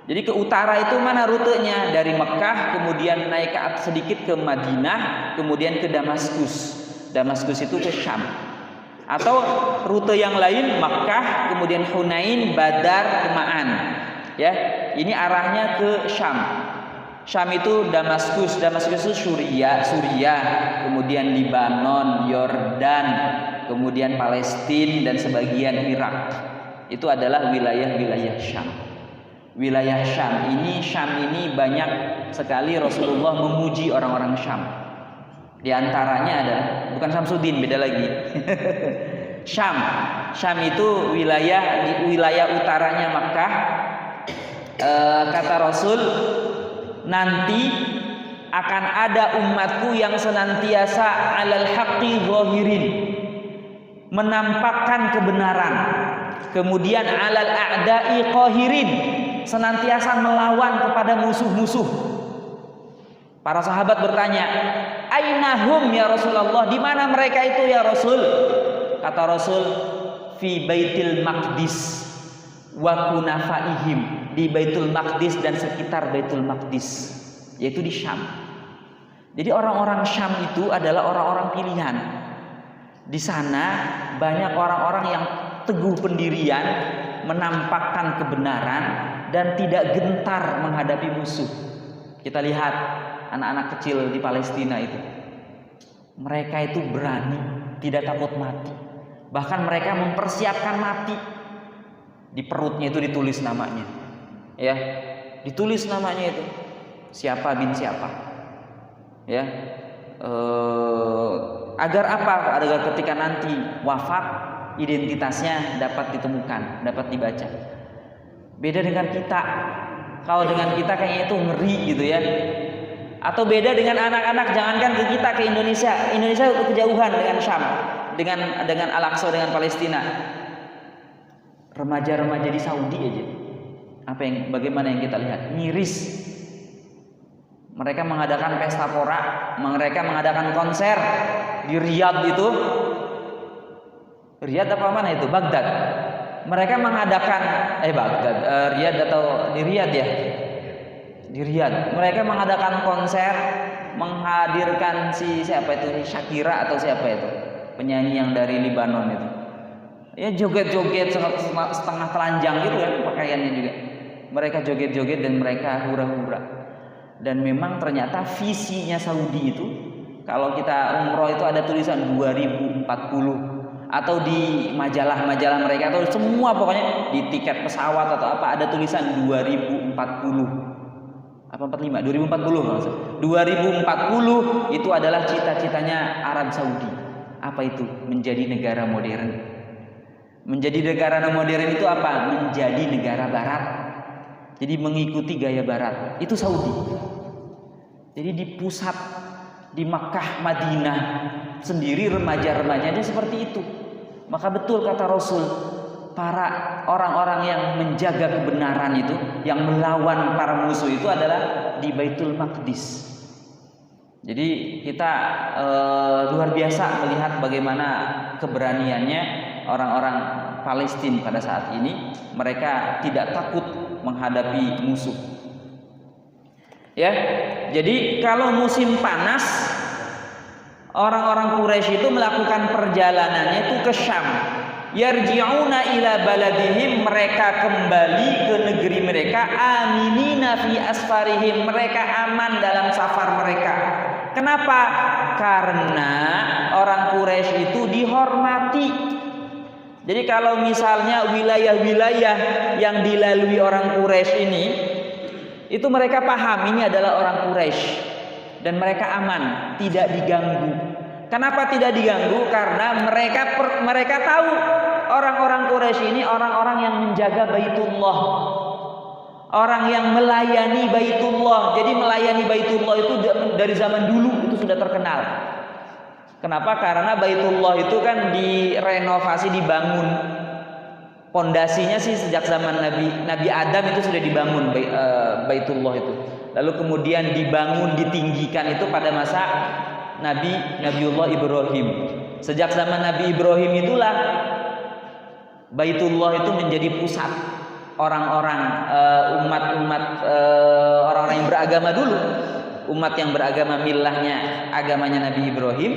Jadi ke utara itu mana rutenya? Dari Mekah, kemudian naik sedikit ke Madinah, kemudian ke Damaskus. Damaskus itu ke Syam. Atau rute yang lain Makkah, kemudian Hunain, Badar, Ma'an. Ya, ini arahnya ke Syam. Syam itu Damaskus itu Suriah, kemudian Libanon, Yordan, kemudian Palestina dan sebagian Irak. Itu adalah wilayah-wilayah Syam. Wilayah Syam ini banyak sekali Rasulullah memuji orang-orang Syam. Di antaranya adalah, bukan Samsudin, beda lagi. Syam itu wilayah utaranya Makkah. Kata Rasul, nanti akan ada umatku yang senantiasa alal haqqi zahirin, menampakkan kebenaran, kemudian alal a'da'i qahirin, senantiasa melawan kepada musuh-musuh. Para sahabat bertanya, ainahum ya Rasulullah, di mana mereka itu ya Rasul? Kata Rasul, fi Baitul Maqdis wa kunafaihim, di Baitul Maqdis dan sekitar Baitul Maqdis, yaitu di Syam. Jadi orang-orang Syam itu adalah orang-orang pilihan. Di sana banyak orang-orang yang teguh pendirian, menampakkan kebenaran dan tidak gentar menghadapi musuh. Kita lihat anak-anak kecil di Palestina itu, mereka itu berani, tidak takut mati. Bahkan mereka mempersiapkan mati. Di perutnya itu ditulis namanya, ya, ditulis namanya itu siapa bin siapa, ya, Agar apa? Agar ketika nanti wafat identitasnya dapat ditemukan, dapat dibaca. Beda dengan kita. Kalau dengan kita kayaknya itu ngeri gitu ya. Atau beda dengan anak-anak, jangankan ke kita, ke Indonesia. Indonesia kejauhan dengan Syam, dengan Al-Aqsa, dengan Palestina. Remaja-remaja di Saudi aja. Bagaimana yang kita lihat? Miris. Mereka mengadakan pesta pora, mereka mengadakan konser di Riyadh itu. Riyadh apa mana itu? Baghdad. Mereka mengadakan Riyadh atau di Riyadh ya? Di Riyadh. Mereka mengadakan konser, menghadirkan siapa itu? Shakira atau siapa itu? Penyanyi yang dari Libanon itu. Ya joget-joget setengah telanjang gitu kan pakaiannya juga. Mereka joget-joget dan mereka hura-hura. Dan memang ternyata visinya Saudi itu, kalau kita umroh itu ada tulisan 2040, atau di majalah-majalah mereka, atau semua pokoknya di tiket pesawat atau apa ada tulisan 2040 apa 45 2040 maksud. 2040 itu adalah cita-citanya Arab Saudi. Apa itu? Menjadi negara modern. Menjadi negara modern itu apa? Menjadi negara barat. Jadi mengikuti gaya barat. Itu Saudi. Jadi di pusat di Makkah, Madinah sendiri remaja-remajanya seperti itu. Maka betul kata Rasul, para orang-orang yang menjaga kebenaran itu, yang melawan para musuh itu adalah di Baitul Maqdis. Jadi kita luar biasa melihat bagaimana keberaniannya orang-orang Palestina pada saat ini. Mereka tidak takut menghadapi musuh. Ya, jadi kalau musim panas, orang-orang Quraisy itu melakukan perjalanannya itu ke Syam. Yarji'una ila baladihim, mereka kembali ke negeri mereka. Aminina fi asfarihim, mereka aman dalam safar mereka. Kenapa? Karena orang Quraisy itu dihormati. Jadi kalau misalnya wilayah-wilayah yang dilalui orang Quraisy ini, itu mereka paham ini adalah orang Quraisy dan mereka aman, tidak diganggu. Kenapa tidak diganggu? Karena mereka tahu orang-orang Quraisy ini orang-orang yang menjaga Baitullah, orang yang melayani Baitullah. Jadi melayani Baitullah itu dari zaman dulu itu sudah terkenal. Kenapa? Karena Baitullah itu kan direnovasi, dibangun. Pondasinya sih sejak zaman Nabi Adam itu sudah dibangun Baitullah itu. Lalu kemudian dibangun, ditinggikan itu pada masa Nabiullah Ibrahim. Sejak zaman Nabi Ibrahim itulah Baitullah itu menjadi pusat orang-orang umat-umat orang-orang yang beragama dulu, umat yang beragama milahnya, agamanya Nabi Ibrahim.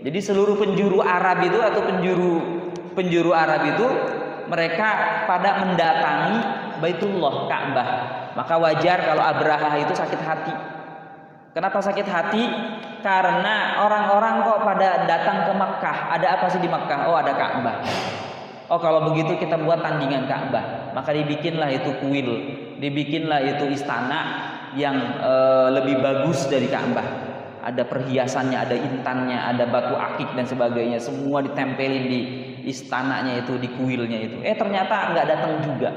Jadi seluruh penjuru Arab itu atau penjuru Arab itu mereka pada mendatangi Baitullah, Ka'bah. Maka wajar kalau Abraha itu sakit hati. Kenapa sakit hati? Karena orang-orang kok pada datang ke Makkah. Ada apa sih di Makkah? Oh, ada Ka'bah. Oh, kalau begitu kita buat tandingan Ka'bah. Maka dibikinlah itu kuil, dibikinlah itu istana yang lebih bagus dari Ka'bah. Ada perhiasannya, ada intannya, ada batu akik dan sebagainya. Semua ditempelin di istananya itu, di kuilnya itu. Ternyata nggak datang juga.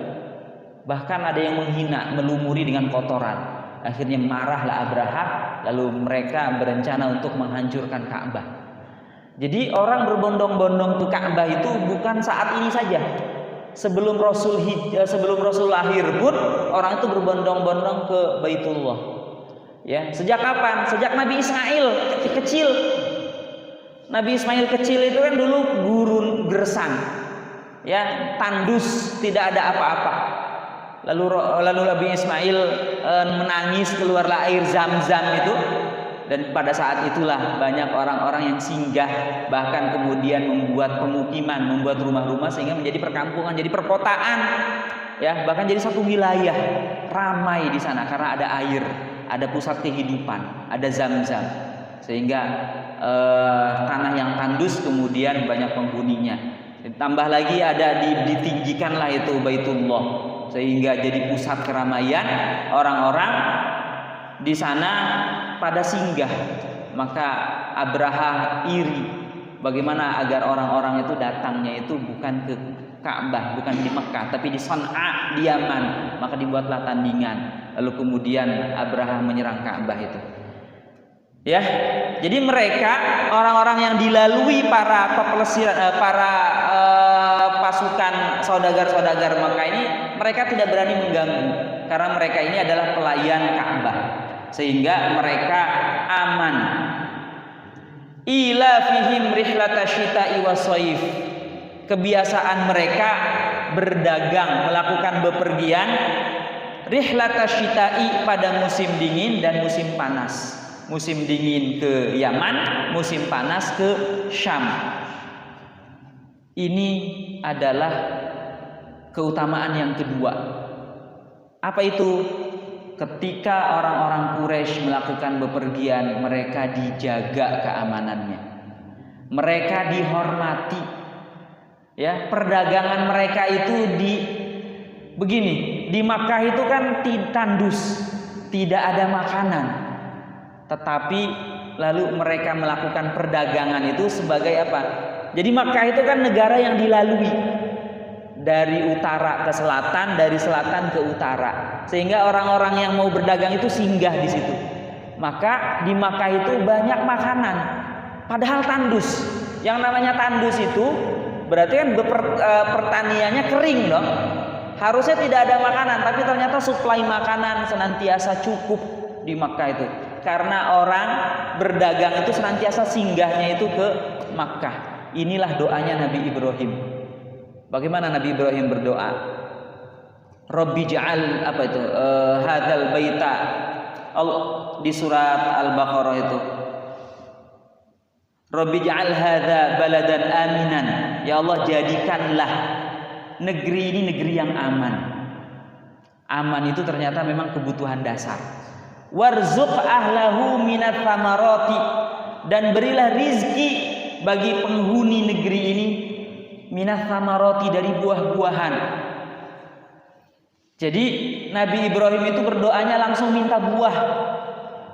Bahkan ada yang menghina, melumuri dengan kotoran. Akhirnya marahlah Abraha, lalu mereka berencana untuk menghancurkan Ka'bah. Jadi orang berbondong-bondong ke Ka'bah itu bukan saat ini saja. Sebelum Rasul lahir pun orang itu berbondong-bondong ke Baitullah. Ya, sejak kapan? Sejak Nabi Ismail kecil. Nabi Ismail kecil itu kan dulu gurun gersang. Ya, tandus, tidak ada apa-apa. Lalu Nabi Ismail menangis, keluarlah air Zam-Zam itu. Dan pada saat itulah banyak orang-orang yang singgah, bahkan kemudian membuat pemukiman, membuat rumah-rumah sehingga menjadi perkampungan, jadi perkotaan. Ya, bahkan jadi satu wilayah ramai di sana karena ada air, ada pusat kehidupan, ada Zam-Zam. Sehingga tanah yang tandus kemudian banyak penghuninya. Tambah lagi ada ditinggikanlah itu Baitullah sehingga jadi pusat keramaian, orang-orang di sana pada singgah. Maka Abraha iri bagaimana agar orang-orang itu datangnya itu bukan ke Ka'bah, bukan di Mekah, tapi di San'a, di Yaman. Maka dibuatlah tandingan. Lalu kemudian Abraha menyerang Ka'bah itu. Ya, jadi mereka orang-orang yang dilalui para pasukan saudagar-saudagar Mekah ini, mereka tidak berani mengganggu karena mereka ini adalah pelayan Ka'bah, sehingga mereka aman. Ila fihim rihlatasyita'i washaif. Kebiasaan mereka berdagang, melakukan bepergian rihlatasyita'i pada musim dingin dan musim panas. Musim dingin ke Yaman, musim panas ke Syam. Ini adalah keutamaan yang kedua. Apa itu? Ketika orang-orang Quraisy melakukan bepergian, mereka dijaga keamanannya. Mereka dihormati. Ya, perdagangan mereka itu begini, di Makkah itu kan tandus, tidak ada makanan. Tetapi lalu mereka melakukan perdagangan itu sebagai apa? Jadi Makkah itu kan negara yang dilalui dari utara ke selatan, dari selatan ke utara, sehingga orang-orang yang mau berdagang itu singgah di situ. Maka di Makkah itu banyak makanan, padahal tandus. Yang namanya tandus itu berarti kan pertaniannya kering dong. Harusnya tidak ada makanan, tapi ternyata suplai makanan senantiasa cukup di Makkah itu. Karena orang berdagang itu senantiasa singgahnya itu ke Makkah. Inilah doanya Nabi Ibrahim. Bagaimana Nabi Ibrahim berdoa? Rabbi ja'al hadzal baita, di surat Al-Baqarah itu. Rabbi ja'al hadza baladan aminan. Ya Allah, jadikanlah negeri ini negeri yang aman. Aman itu ternyata memang kebutuhan dasar. Warzuq ahlahu minat thamarati, dan berilah rizki bagi penghuni negeri ini minat thamarati, dari buah-buahan. Jadi Nabi Ibrahim itu berdoanya langsung minta buah.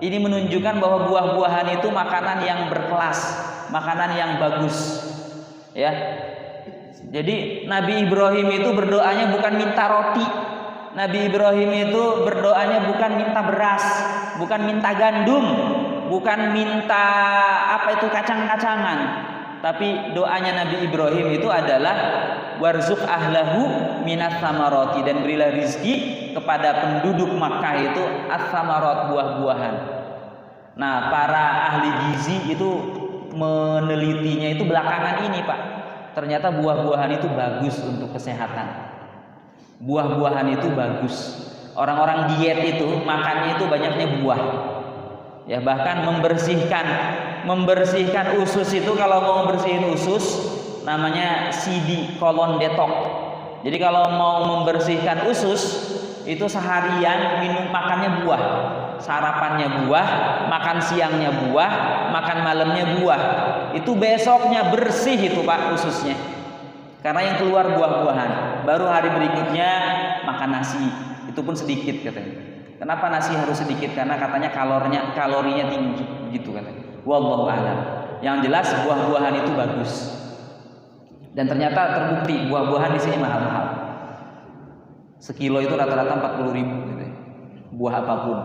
Ini menunjukkan bahwa buah-buahan itu makanan yang berkelas, makanan yang bagus. Ya. Jadi Nabi Ibrahim itu berdoanya bukan minta roti. Nabi Ibrahim itu berdoanya bukan minta beras, bukan minta gandum, bukan minta kacang-kacangan. Tapi doanya Nabi Ibrahim itu adalah warzuq ahlahu minat thamarati, dan berilah rizki kepada penduduk Makkah itu as-samarat, buah-buahan. Nah, para ahli gizi itu menelitinya itu belakangan ini, Pak. Ternyata buah-buahan itu bagus untuk kesehatan. Buah-buahan itu bagus. Orang-orang diet itu makannya itu banyaknya buah. Ya, bahkan membersihkan usus itu, kalau mau membersihin usus namanya CD colon detox. Jadi kalau mau membersihkan usus itu seharian makannya buah. Sarapannya buah, makan siangnya buah, makan malamnya buah. Itu besoknya bersih itu, Pak, ususnya. Karena yang keluar buah-buahan. Baru hari berikutnya makan nasi. Itu pun sedikit katanya. Kenapa nasi harus sedikit? Karena katanya kalorinya tinggi, gitu katanya. Wallahu a'lam. Yang jelas buah-buahan itu bagus. Dan ternyata terbukti buah-buahan di sini mahal-mahal. Sekilo itu rata-rata 40.000 gitu ya. Buah apapun.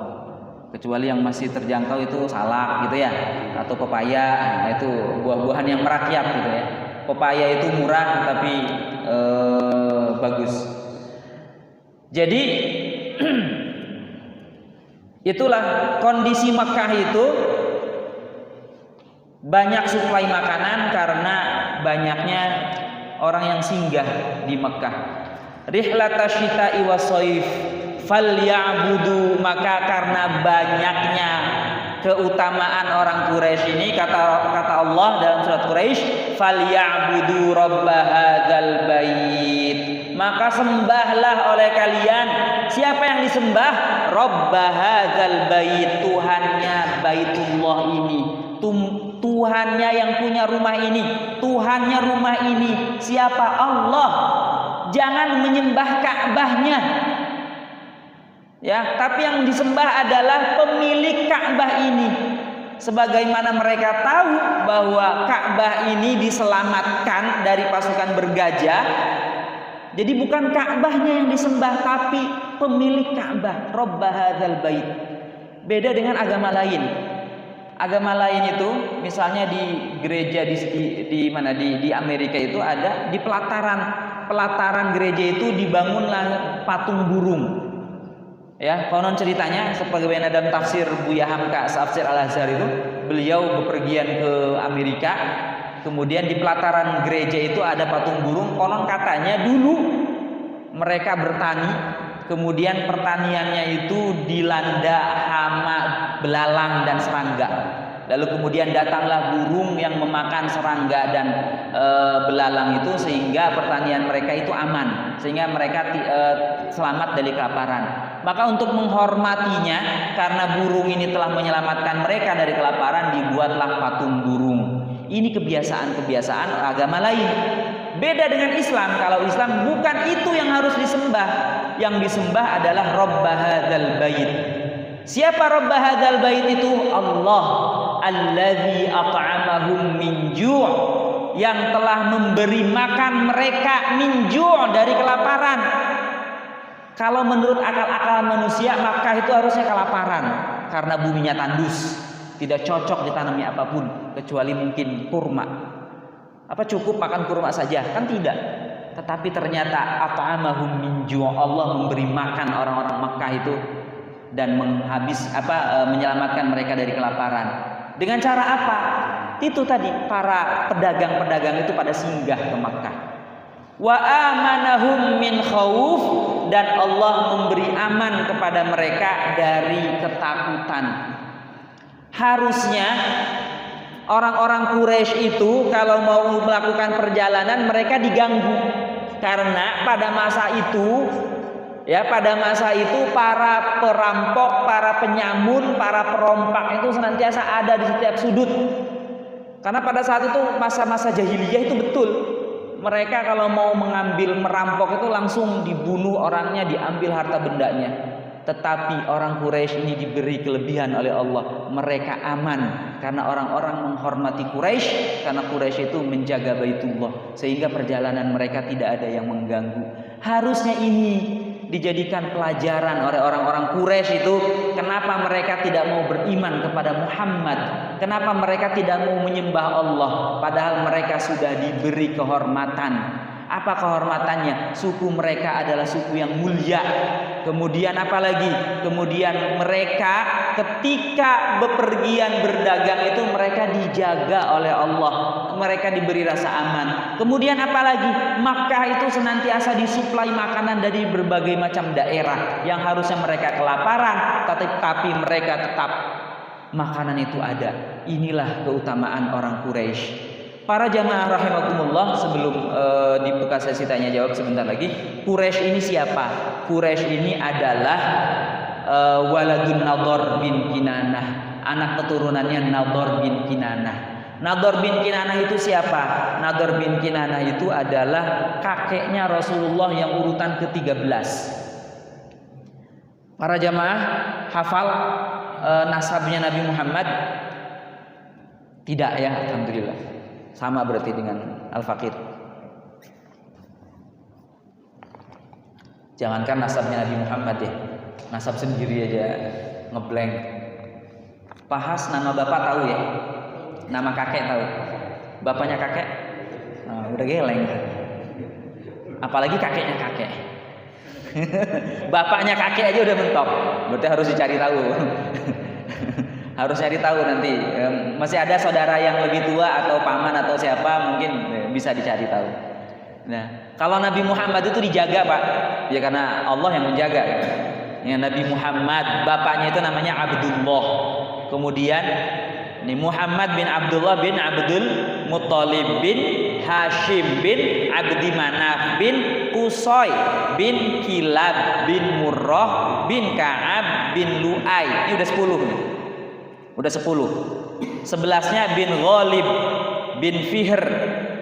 Kecuali yang masih terjangkau itu salak gitu ya, atau pepaya. Nah, itu buah-buahan yang merakyat gitu ya. Pepaya itu murah tapi bagus. Jadi itulah kondisi Makkah itu, banyak suplai makanan karena banyaknya orang yang singgah di Makkah. Rihlatasyita'i washaif falyabudu, maka karena banyaknya keutamaan orang Quraisy ini, kata Allah dalam surat Quraisy, falyabudu rabb hadzal bait, maka sembahlah oleh kalian. Siapa yang disembah? Rabb hadzal bait, Tuhannya Baitullah ini, Tuhannya yang punya rumah ini, Tuhannya rumah ini. Siapa? Allah. Jangan menyembah Ka'bahnya, ya, tapi yang disembah adalah pemilik Ka'bah ini. sebagaimana mereka tahu bahwa Ka'bah ini diselamatkan dari pasukan bergajah. Jadi bukan Ka'bahnya yang disembah, tapi pemilik Ka'bah, Rabb hadzal bait. Beda dengan agama lain. Agama lain itu misalnya di gereja di Amerika itu ada di pelataran gereja itu dibangunlah patung burung. Ya, konon ceritanya sebagaimana dalam tafsir Buya Hamka Tafsir Al-Azhar itu, beliau bepergian ke Amerika, kemudian di pelataran gereja itu ada patung burung. Konon katanya dulu mereka bertani, kemudian pertaniannya itu dilanda hama, belalang dan serangga. Lalu kemudian datanglah burung yang memakan serangga dan belalang itu, sehingga pertanian mereka itu aman, sehingga mereka selamat dari kelaparan. Maka untuk menghormatinya, karena burung ini telah menyelamatkan mereka dari kelaparan, dibuatlah patung burung. Ini kebiasaan-kebiasaan agama lain. Beda dengan Islam. Kalau Islam bukan itu yang harus disembah. Yang disembah adalah Rabb hadzal bait. Siapa Rabb hadzal bait itu? Allah, allazi at'amahum min ju', yang telah memberi makan mereka min ju' dari kelaparan. Kalau menurut akal-akal manusia, Makkah itu harusnya kelaparan karena buminya tandus, tidak cocok ditanami apapun kecuali mungkin kurma. Apa cukup makan kurma saja? Kan tidak. Tetapi ternyata at'amahum min ju', Allah memberi makan orang-orang Makkah itu dan menyelamatkan mereka dari kelaparan. Dengan cara apa? Itu tadi, para pedagang-pedagang itu pada singgah ke Makkah. Wa amanahum min khauf, dan Allah memberi aman kepada mereka dari ketakutan. Harusnya orang-orang Quraisy itu kalau mau melakukan perjalanan mereka diganggu, karena pada masa itu para perampok, para penyamun, para perompak itu senantiasa ada di setiap sudut. Karena pada saat itu masa-masa jahiliyah itu betul, mereka kalau mau merampok itu langsung dibunuh orangnya, diambil harta bendanya. Tetapi orang Quraisy ini diberi kelebihan oleh Allah, mereka aman karena orang-orang menghormati Quraisy, karena Quraisy itu menjaga Baitullah, sehingga perjalanan mereka tidak ada yang mengganggu. Harusnya ini dijadikan pelajaran oleh orang-orang Quraisy itu, kenapa mereka tidak mau beriman kepada Muhammad, kenapa mereka tidak mau menyembah Allah, padahal mereka sudah diberi kehormatan. Apa kehormatannya? Suku mereka adalah suku yang mulia. Kemudian apalagi? Kemudian mereka ketika bepergian berdagang itu mereka dijaga oleh Allah, mereka diberi rasa aman. Kemudian apalagi? Makkah itu senantiasa disuplai makanan dari berbagai macam daerah yang harusnya mereka kelaparan, tapi mereka tetap makanan itu ada. Inilah keutamaan orang Quraisy. Para jamaah rahimakumullah, sebelum dibuka sesi tanya jawab sebentar lagi, Quraisy ini siapa? Quraisy ini adalah waladun Nadhr bin Kinanah, anak keturunannya Nadhr bin Kinanah. Nadhr bin Kinanah itu siapa? Nadhr bin Kinanah itu adalah kakeknya Rasulullah yang urutan ke-13. Para jamaah hafal nasabnya Nabi Muhammad? Tidak ya, alhamdulillah. Sama berarti dengan Al-Faqir. Jangankan nasabnya Nabi Muhammad ya, nasab sendiri aja ngeblank. Pahas nama bapak tahu ya, nama kakek tahu, bapaknya kakek udah geleng. Apalagi kakeknya kakek. Bapaknya kakek aja udah mentok, berarti harus dicari tahu. Harus cari tahu nanti, masih ada saudara yang lebih tua atau paman atau siapa, mungkin bisa dicari tahu. Nah, kalau Nabi Muhammad itu dijaga Pak, ya karena Allah yang menjaga. Ya, Nabi Muhammad, bapaknya itu namanya Abdullah. Kemudian ini Muhammad bin Abdullah bin Abdul Muttalib bin Hashim bin Abdi Manaf bin Qusay bin Kilab bin Murrah bin Ka'ab bin Lu'ay. Ini udah 10 nih. Udah 10. 11-nya bin Ghalib bin Fihr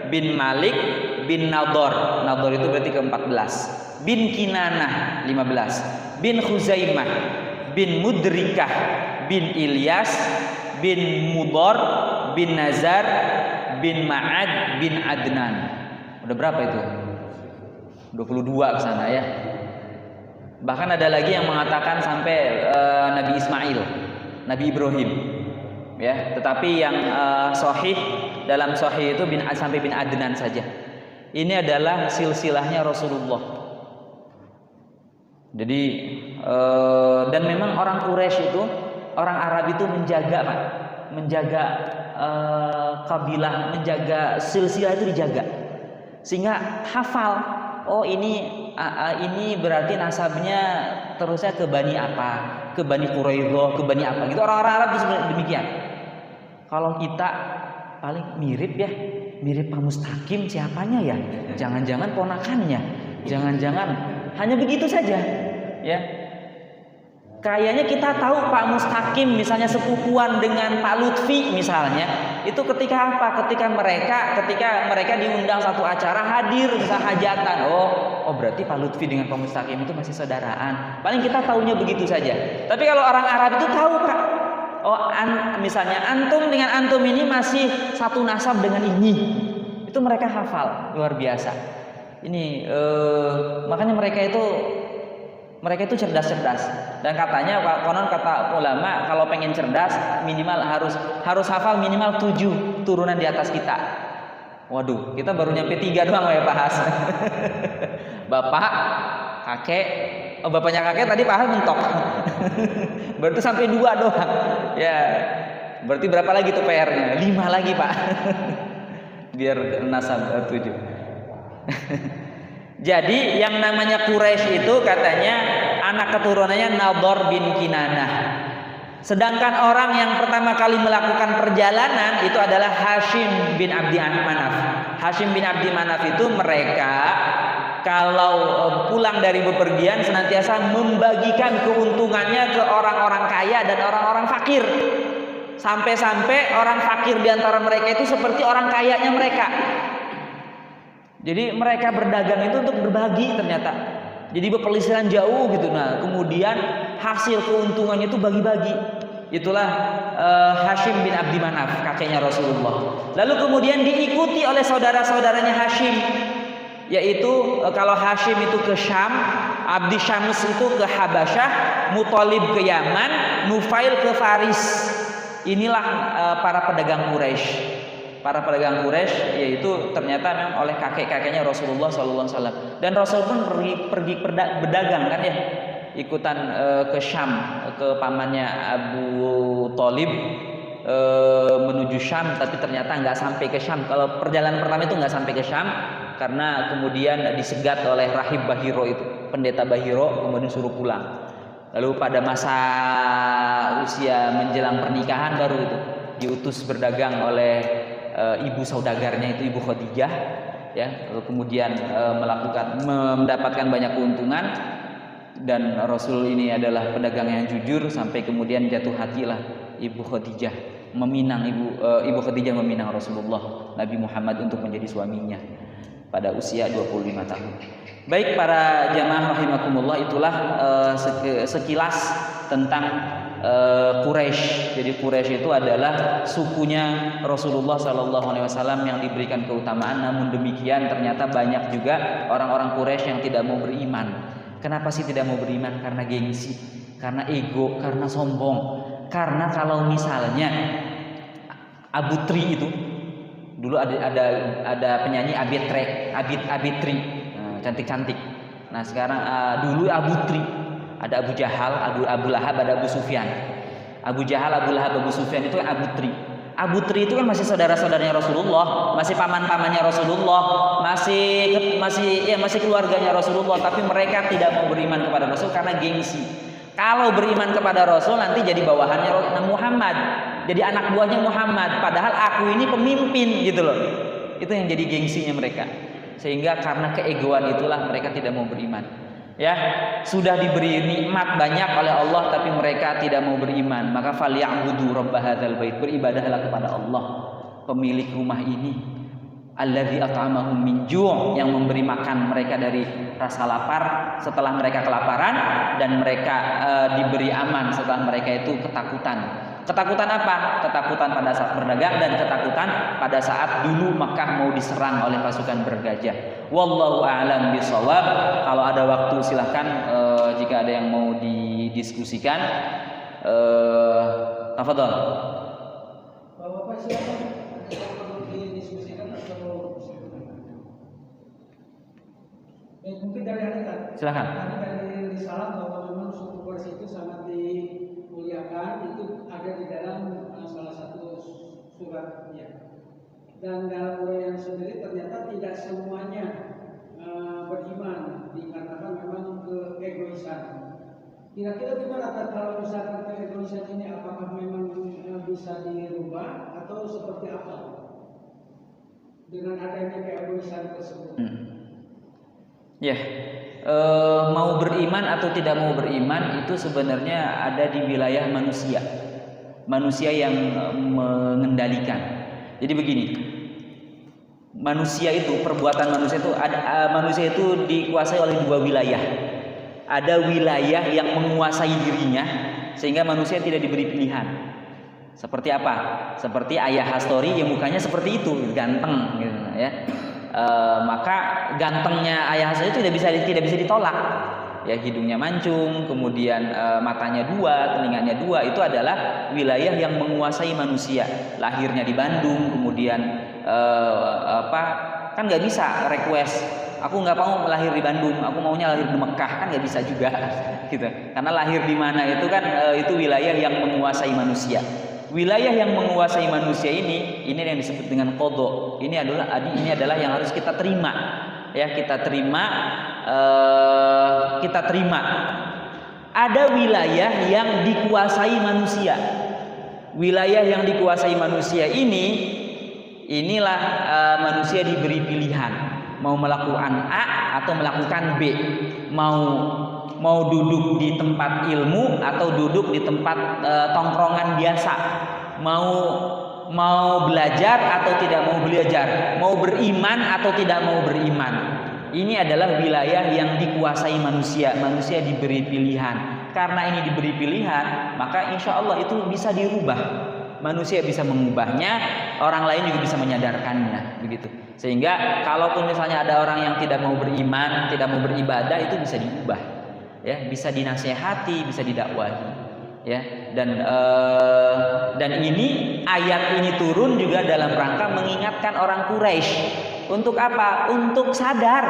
bin Malik bin Nadhr. Nadhr itu berarti ke-14. Bin Kinanah 15. Bin Khuzaimah bin Mudrikah bin Ilyas bin Mudhar bin Nazar bin Ma'ad bin Adnan. Udah berapa itu? 22 ke sana ya. Bahkan ada lagi yang mengatakan sampai Nabi Ismail, Nabi Ibrahim. Ya, tetapi yang sahih dalam sahih itu sampai bin Adnan saja. Ini adalah silsilahnya Rasulullah. Jadi dan memang orang Quraisy itu, orang Arab itu menjaga Pak, menjaga kabilah, menjaga silsilah itu dijaga. Sehingga hafal, oh ini berarti nasabnya terusnya ke Bani apa, ke Bani Quraidah, ke Bani apa gitu. Orang-orang Arab itu sebenarnya demikian. Kalau kita paling mirip ya, mirip Pak Mustaqim, siapanya ya? Jangan-jangan ponakannya, jangan-jangan hanya begitu saja, ya. Kayaknya kita tahu Pak Mustaqim misalnya sepupuan dengan Pak Lutfi misalnya, itu ketika apa? Ketika mereka diundang satu acara hadir bisa hajatan. Oh berarti Pak Lutfi dengan Pak Mustaqim itu masih saudaraan. Paling kita tahunya begitu saja. Tapi kalau orang Arab itu tahu Pak. Misalnya antum dengan antum ini masih satu nasab dengan ini. Itu mereka hafal, luar biasa. Ini makanya mereka itu cerdas-cerdas. Dan katanya konon kata ulama kalau pengen cerdas minimal harus hafal minimal 7 turunan di atas kita. Waduh, kita baru nyampe 3 doang ya Pak Has. Bapak, kakek, bapaknya kakek tadi Pak Has mentok. Berarti sampai 2 doang. Ya. Berarti berapa lagi tuh PR-nya? 5 lagi Pak. Biar nasab 7. Jadi yang namanya Quraisy itu katanya anak keturunannya Nadhr bin Kinanah. Sedangkan orang yang pertama kali melakukan perjalanan itu adalah Hashim bin Abdi Manaf. Hashim bin Abdi Manaf itu mereka kalau pulang dari bepergian senantiasa membagikan keuntungannya ke orang-orang kaya dan orang-orang fakir. Sampai-sampai orang fakir di antara mereka itu seperti orang kayanya mereka. Jadi mereka berdagang itu untuk berbagi ternyata. Jadi berpelesiran jauh gitu. Nah, kemudian hasil keuntungannya itu bagi-bagi. Itulah Hashim bin Abdi Manaf, kakeknya Rasulullah. Lalu kemudian diikuti oleh saudara-saudaranya Hashim, yaitu kalau Hashim itu ke Syam, Abdi Syams itu ke Habasyah, Muthalib ke Yaman, Nufail ke Faris. Inilah para pedagang Quraisy. Para pedagang Quraisy yaitu ternyata memang oleh kakek-kakeknya Rasulullah SAW. Dan Rasul pun pergi berdagang kan ya, ikutan ke Syam, ke pamannya Abu Thalib menuju Syam, tapi ternyata nggak sampai ke Syam. Kalau perjalanan pertama itu nggak sampai ke Syam karena kemudian disegat oleh Rahib Bahiro itu, pendeta Bahiro, kemudian suruh pulang. Lalu pada masa usia menjelang pernikahan baru itu diutus berdagang oleh ibu saudagarnya itu Ibu Khadijah, ya. Lalu kemudian mendapatkan banyak keuntungan, dan Rasul ini adalah pedagang yang jujur sampai kemudian jatuh hatilah Ibu Khadijah Ibu Khadijah meminang Rasulullah Nabi Muhammad untuk menjadi suaminya pada usia 25 tahun. Baik para jamaah rahimakumullah, itulah sekilas tentang Quraisy. Jadi Quraisy itu adalah sukunya Rasulullah SAW yang diberikan keutamaan. Namun demikian ternyata banyak juga orang-orang Quraisy yang tidak mau beriman. Kenapa sih tidak mau beriman? Karena gengsi, karena ego, karena sombong. Karena kalau misalnya Abu Tri itu dulu ada penyanyi Abitri, cantik-cantik. Nah sekarang dulu Abu Tri. Ada Abu Jahal, Abu Lahab, ada Abu Sufyan. Abu Jahal, Abu Lahab, Abu Sufyan itu kan Abu Tri. Abu Tri itu kan masih saudara-saudaranya Rasulullah, masih paman-pamannya Rasulullah, masih keluarganya Rasulullah, tapi mereka tidak mau beriman kepada Rasul karena gengsi. Kalau beriman kepada Rasul nanti jadi bawahannya Muhammad, jadi anak buahnya Muhammad, padahal aku ini pemimpin gitu loh. Itu yang jadi gengsinya mereka. Sehingga karena keegoan itulah mereka tidak mau beriman. Ya, sudah diberi nikmat banyak oleh Allah tapi mereka tidak mau beriman. Maka falyabudu rabb hadzal bait, beribadahlah kepada Allah, pemilik rumah ini. Alladzi at'amahum min ju', yang memberi makan mereka dari rasa lapar setelah mereka kelaparan, dan mereka diberi aman setelah mereka itu ketakutan. Ketakutan apa? Ketakutan pada saat berdagang dan ketakutan pada saat dulu Makkah mau diserang oleh pasukan bergajah. Wallahu a'lam bishawab. Kalau ada waktu silahkan jika ada yang mau didiskusikan. Tafadhol. Bapak silakan. Perlu didiskusikan atau mungkin dari Anda. Silakan. Tadi dari risalah bahwa memang suku Quraisy itu sangat dimuliakan, itu ada di dalam salah satu surat ya. Dan dalam Quraisy sendiri ternyata tidak semuanya beriman, dikatakan memang keegoisan. Kira-kira gimana kalau misalkan keegoisan ini apakah memang bisa dirubah atau seperti apa dengan adanya keegoisan tersebut? Ya, mau beriman atau tidak mau beriman itu sebenarnya ada di wilayah manusia yang mengendalikan. Jadi begini, perbuatan manusia itu dikuasai oleh dua wilayah. Ada wilayah yang menguasai dirinya sehingga manusia tidak diberi pilihan. Seperti apa? Seperti ayah Hastori yang mukanya seperti itu, ganteng gitu ya. Maka gantengnya ayah Hastori itu tidak bisa ditolak. Ya, hidungnya mancung, kemudian matanya dua, telinganya dua, itu adalah wilayah yang menguasai manusia. Lahirnya di Bandung, kemudian kan nggak bisa request. Aku nggak mau lahir di Bandung, aku maunya lahir di Mekah, kan nggak bisa juga, gitu. Karena lahir di mana itu kan itu wilayah yang menguasai manusia. Wilayah yang menguasai manusia ini yang disebut dengan qadha. Ini adalah yang harus kita terima. Ya, kita terima. Ada wilayah yang dikuasai manusia. Wilayah yang dikuasai manusia inilah manusia diberi pilihan. Mau melakukan A atau melakukan B, mau duduk di tempat ilmu atau duduk di tempat tongkrongan biasa, mau belajar atau tidak mau belajar, mau beriman atau tidak mau beriman. Ini adalah wilayah yang dikuasai manusia. Manusia diberi pilihan. Karena ini diberi pilihan, maka insya Allah itu bisa dirubah. Manusia bisa mengubahnya, orang lain juga bisa menyadarkannya, begitu. Sehingga kalaupun misalnya ada orang yang tidak mau beriman, tidak mau beribadah, itu bisa diubah, ya, bisa dinasehati, bisa didakwahi, ya. Dan ini ayat ini turun juga dalam rangka mengingatkan orang Quraisy untuk apa? Untuk sadar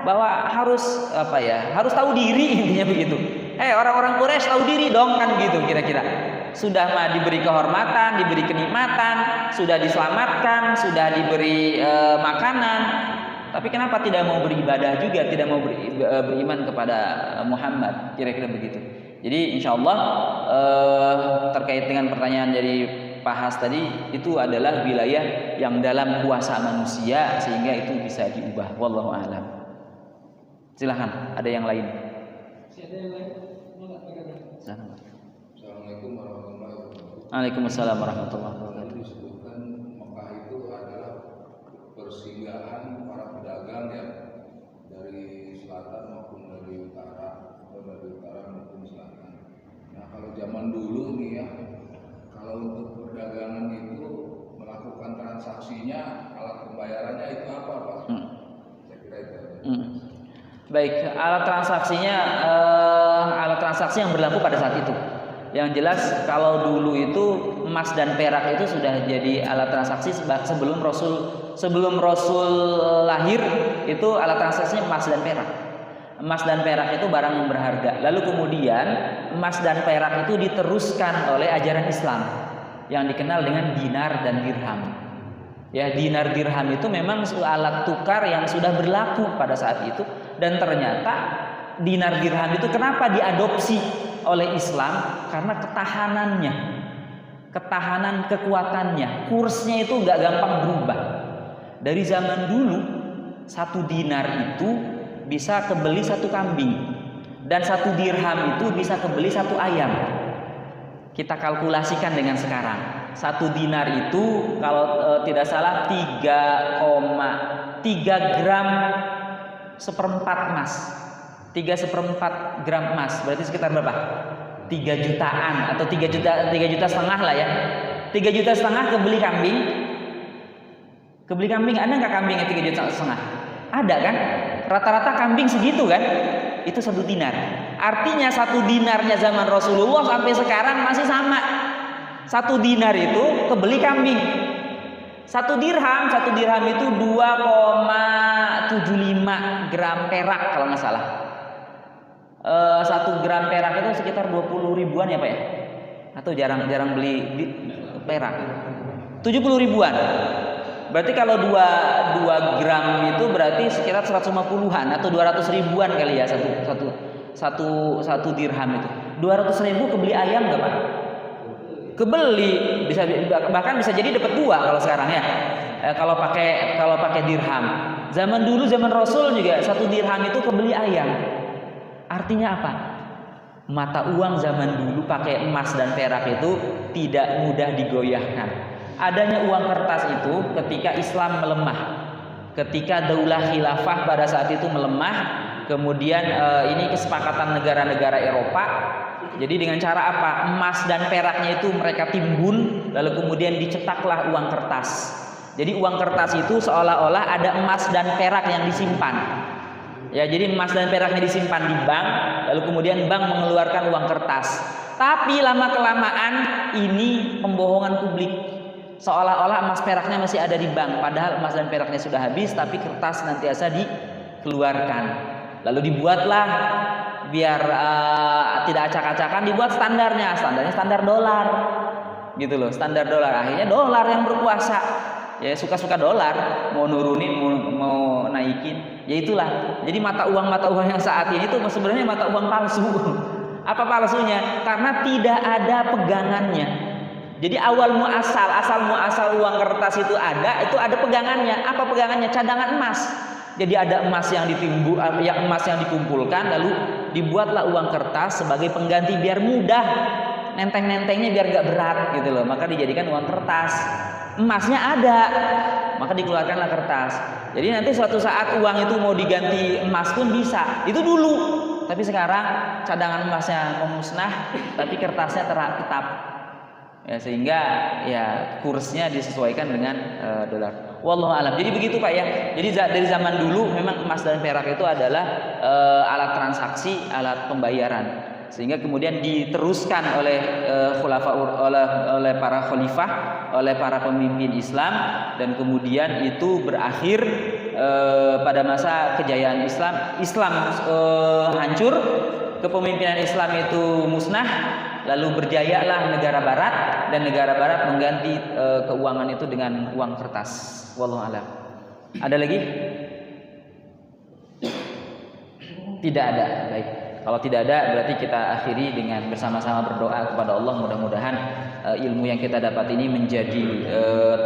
bahwa harus tahu diri, intinya begitu. Orang-orang Quraisy tahu diri dong, kan gitu kira-kira. Sudah diberi kehormatan, diberi kenikmatan, sudah diselamatkan, sudah diberi makanan, tapi kenapa tidak mau beribadah juga, tidak mau beriman kepada Muhammad, kira-kira begitu. Jadi insya Allah terkait dengan pertanyaan dari Pak Has tadi, itu adalah wilayah yang dalam kuasa manusia sehingga itu bisa diubah. Wallahu a'lam. Silahkan, ada yang lain. Assalamualaikum warahmatullahi wabarakatuh. Waalaikumsalam warahmatullahi wabarakatuh. Disebutkan Mekah itu adalah persinggahan para pedagang yang dari selatan maupun dari utara, atau dari utara maupun selatan. Nah, kalau zaman dulu nih ya, kalau untuk perdagangan itu melakukan transaksinya, alat pembayarannya itu apa, Pak? Saya kira itu. Baik, alat transaksi yang berlaku pada saat itu. Yang jelas kalau dulu itu emas dan perak itu sudah jadi alat transaksi sebelum Rasul lahir, itu alat transaksinya emas dan perak. Emas dan perak itu barang yang berharga. Lalu kemudian emas dan perak itu diteruskan oleh ajaran Islam yang dikenal dengan dinar dan dirham. Ya, dinar dirham itu memang alat tukar yang sudah berlaku pada saat itu, dan ternyata dinar dirham itu kenapa diadopsi oleh Islam? Karena ketahanan kekuatannya, kursnya itu nggak gampang berubah. Dari zaman dulu 1 dinar itu bisa kebeli 1 kambing, dan 1 dirham itu bisa kebeli 1 ayam. Kita kalkulasikan dengan sekarang, 1 dinar itu kalau tidak salah 3,3 gram seperempat emas. 3/4 gram emas berarti sekitar berapa? 3 jutaan atau 3 juta setengah lah ya. 3 juta setengah kebeli kambing. Kebeli kambing, ada nggak kambingnya 3 juta setengah? Ada kan? Rata-rata kambing segitu kan? Itu 1 dinar. Artinya 1 dinarnya zaman Rasulullah sampai sekarang masih sama. 1 dinar itu kebeli kambing. 1 dirham itu 2,75 gram perak kalau nggak salah. 1 gram perak itu sekitar 20 ribuan ya Pak ya? Atau jarang beli perak? 70 ribuan. Berarti kalau 2 gram itu berarti sekitar 150-an atau 200 ribuan kali ya satu dirham itu. 200 ribu kebeli ayam nggak Pak? Kebeli, bahkan bisa jadi dapat 2 kalau sekarang ya. Kalau pakai dirham. Zaman dulu zaman Rasul juga 1 dirham itu kebeli ayam. Artinya apa? Mata uang zaman dulu pakai emas dan perak itu tidak mudah digoyahkan. Adanya uang kertas itu ketika Islam melemah, ketika Daulah Khilafah pada saat itu melemah, kemudian ini kesepakatan negara-negara Eropa. Jadi dengan cara apa? Emas dan peraknya itu mereka timbun, lalu kemudian dicetaklah uang kertas. Jadi uang kertas itu seolah-olah ada emas dan perak yang disimpan. Ya, jadi emas dan peraknya disimpan di bank, lalu kemudian bank mengeluarkan uang kertas. Tapi lama-kelamaan ini pembohongan publik. Seolah-olah emas peraknya masih ada di bank, padahal emas dan peraknya sudah habis, tapi kertas nantiasa dikeluarkan. Lalu dibuatlah biar tidak acak-acakan, dibuat standarnya standar dolar, gitu loh, standar dolar. Akhirnya dolar yang berkuasa. Ya suka-suka dolar, mau nurunin, mau naikin, ya itulah. Jadi mata uang yang saat ini itu sebenarnya mata uang palsu. Apa palsunya? Karena tidak ada pegangannya. Jadi asal muasal uang kertas itu ada pegangannya. Apa pegangannya? Cadangan emas. Jadi ada emas yang dikumpulkan, lalu dibuatlah uang kertas sebagai pengganti biar mudah, nenteng-nentengnya biar gak berat gitu loh. Maka dijadikan uang kertas. Emasnya ada, maka dikeluarkanlah kertas. Jadi nanti suatu saat uang itu mau diganti emas pun bisa. Itu dulu. Tapi sekarang cadangan emasnya memusnah, tapi kertasnya tetap. Ya, sehingga ya kursnya disesuaikan dengan dolar. Wallahu alam. Jadi begitu Pak ya. Jadi dari zaman dulu memang emas dan perak itu adalah alat transaksi, alat pembayaran. Sehingga kemudian diteruskan oleh oleh para khalifah, oleh para pemimpin Islam, dan kemudian itu berakhir pada masa kejayaan Islam hancur, kepemimpinan Islam itu musnah, lalu berjayalah negara barat, dan negara barat mengganti keuangan itu dengan uang kertas. Wallahu a'lam. Ada lagi? Tidak ada. Baik. Kalau tidak ada, berarti kita akhiri dengan bersama-sama berdoa kepada Allah. Mudah-mudahan ilmu yang kita dapat ini menjadi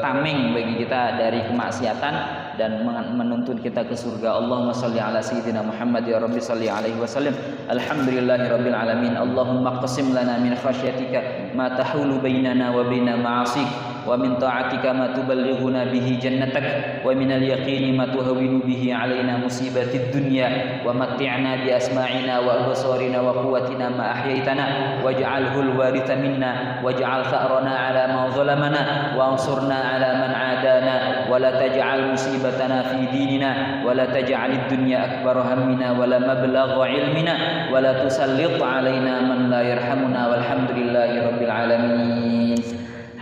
tameng bagi kita dari kemaksiatan dan menuntun kita ke surga. Allahumma shalli ala sayyidina Muhammad ya Rabbi shalli alaihi wasallam. Alhamdulillahirabbil alamin. Allahumma qasim lana min khasyatika ma tahulu bainana wa baina ma'asik, wa min ta'atika ma tuballighuna bihi jannatak, wa min al-yaqini ma tuhawwinu bihi alaina musibatid dunya, wa matti'na bi asma'ina wa absarina wa quwwatina ma ahyaitana, waj'alhu al-waritha minna, waj'al tha'rana 'ala ma zalamana, wa ansurna 'ala man 'adana, wa la taj'al musibatana fi dinina, wa la taj'al ad-dunya akbar hammina wa la mablagha 'ilmina, wa la tusallit 'alaina man la yarhamuna, walhamdulillahi rabbil alamin.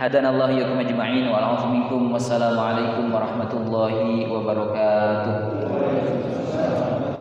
Hadanallahu iyyakum ajma'in wa a'udzu minkum. Wassalamu alaikum warahmatullahi wabarakatuh.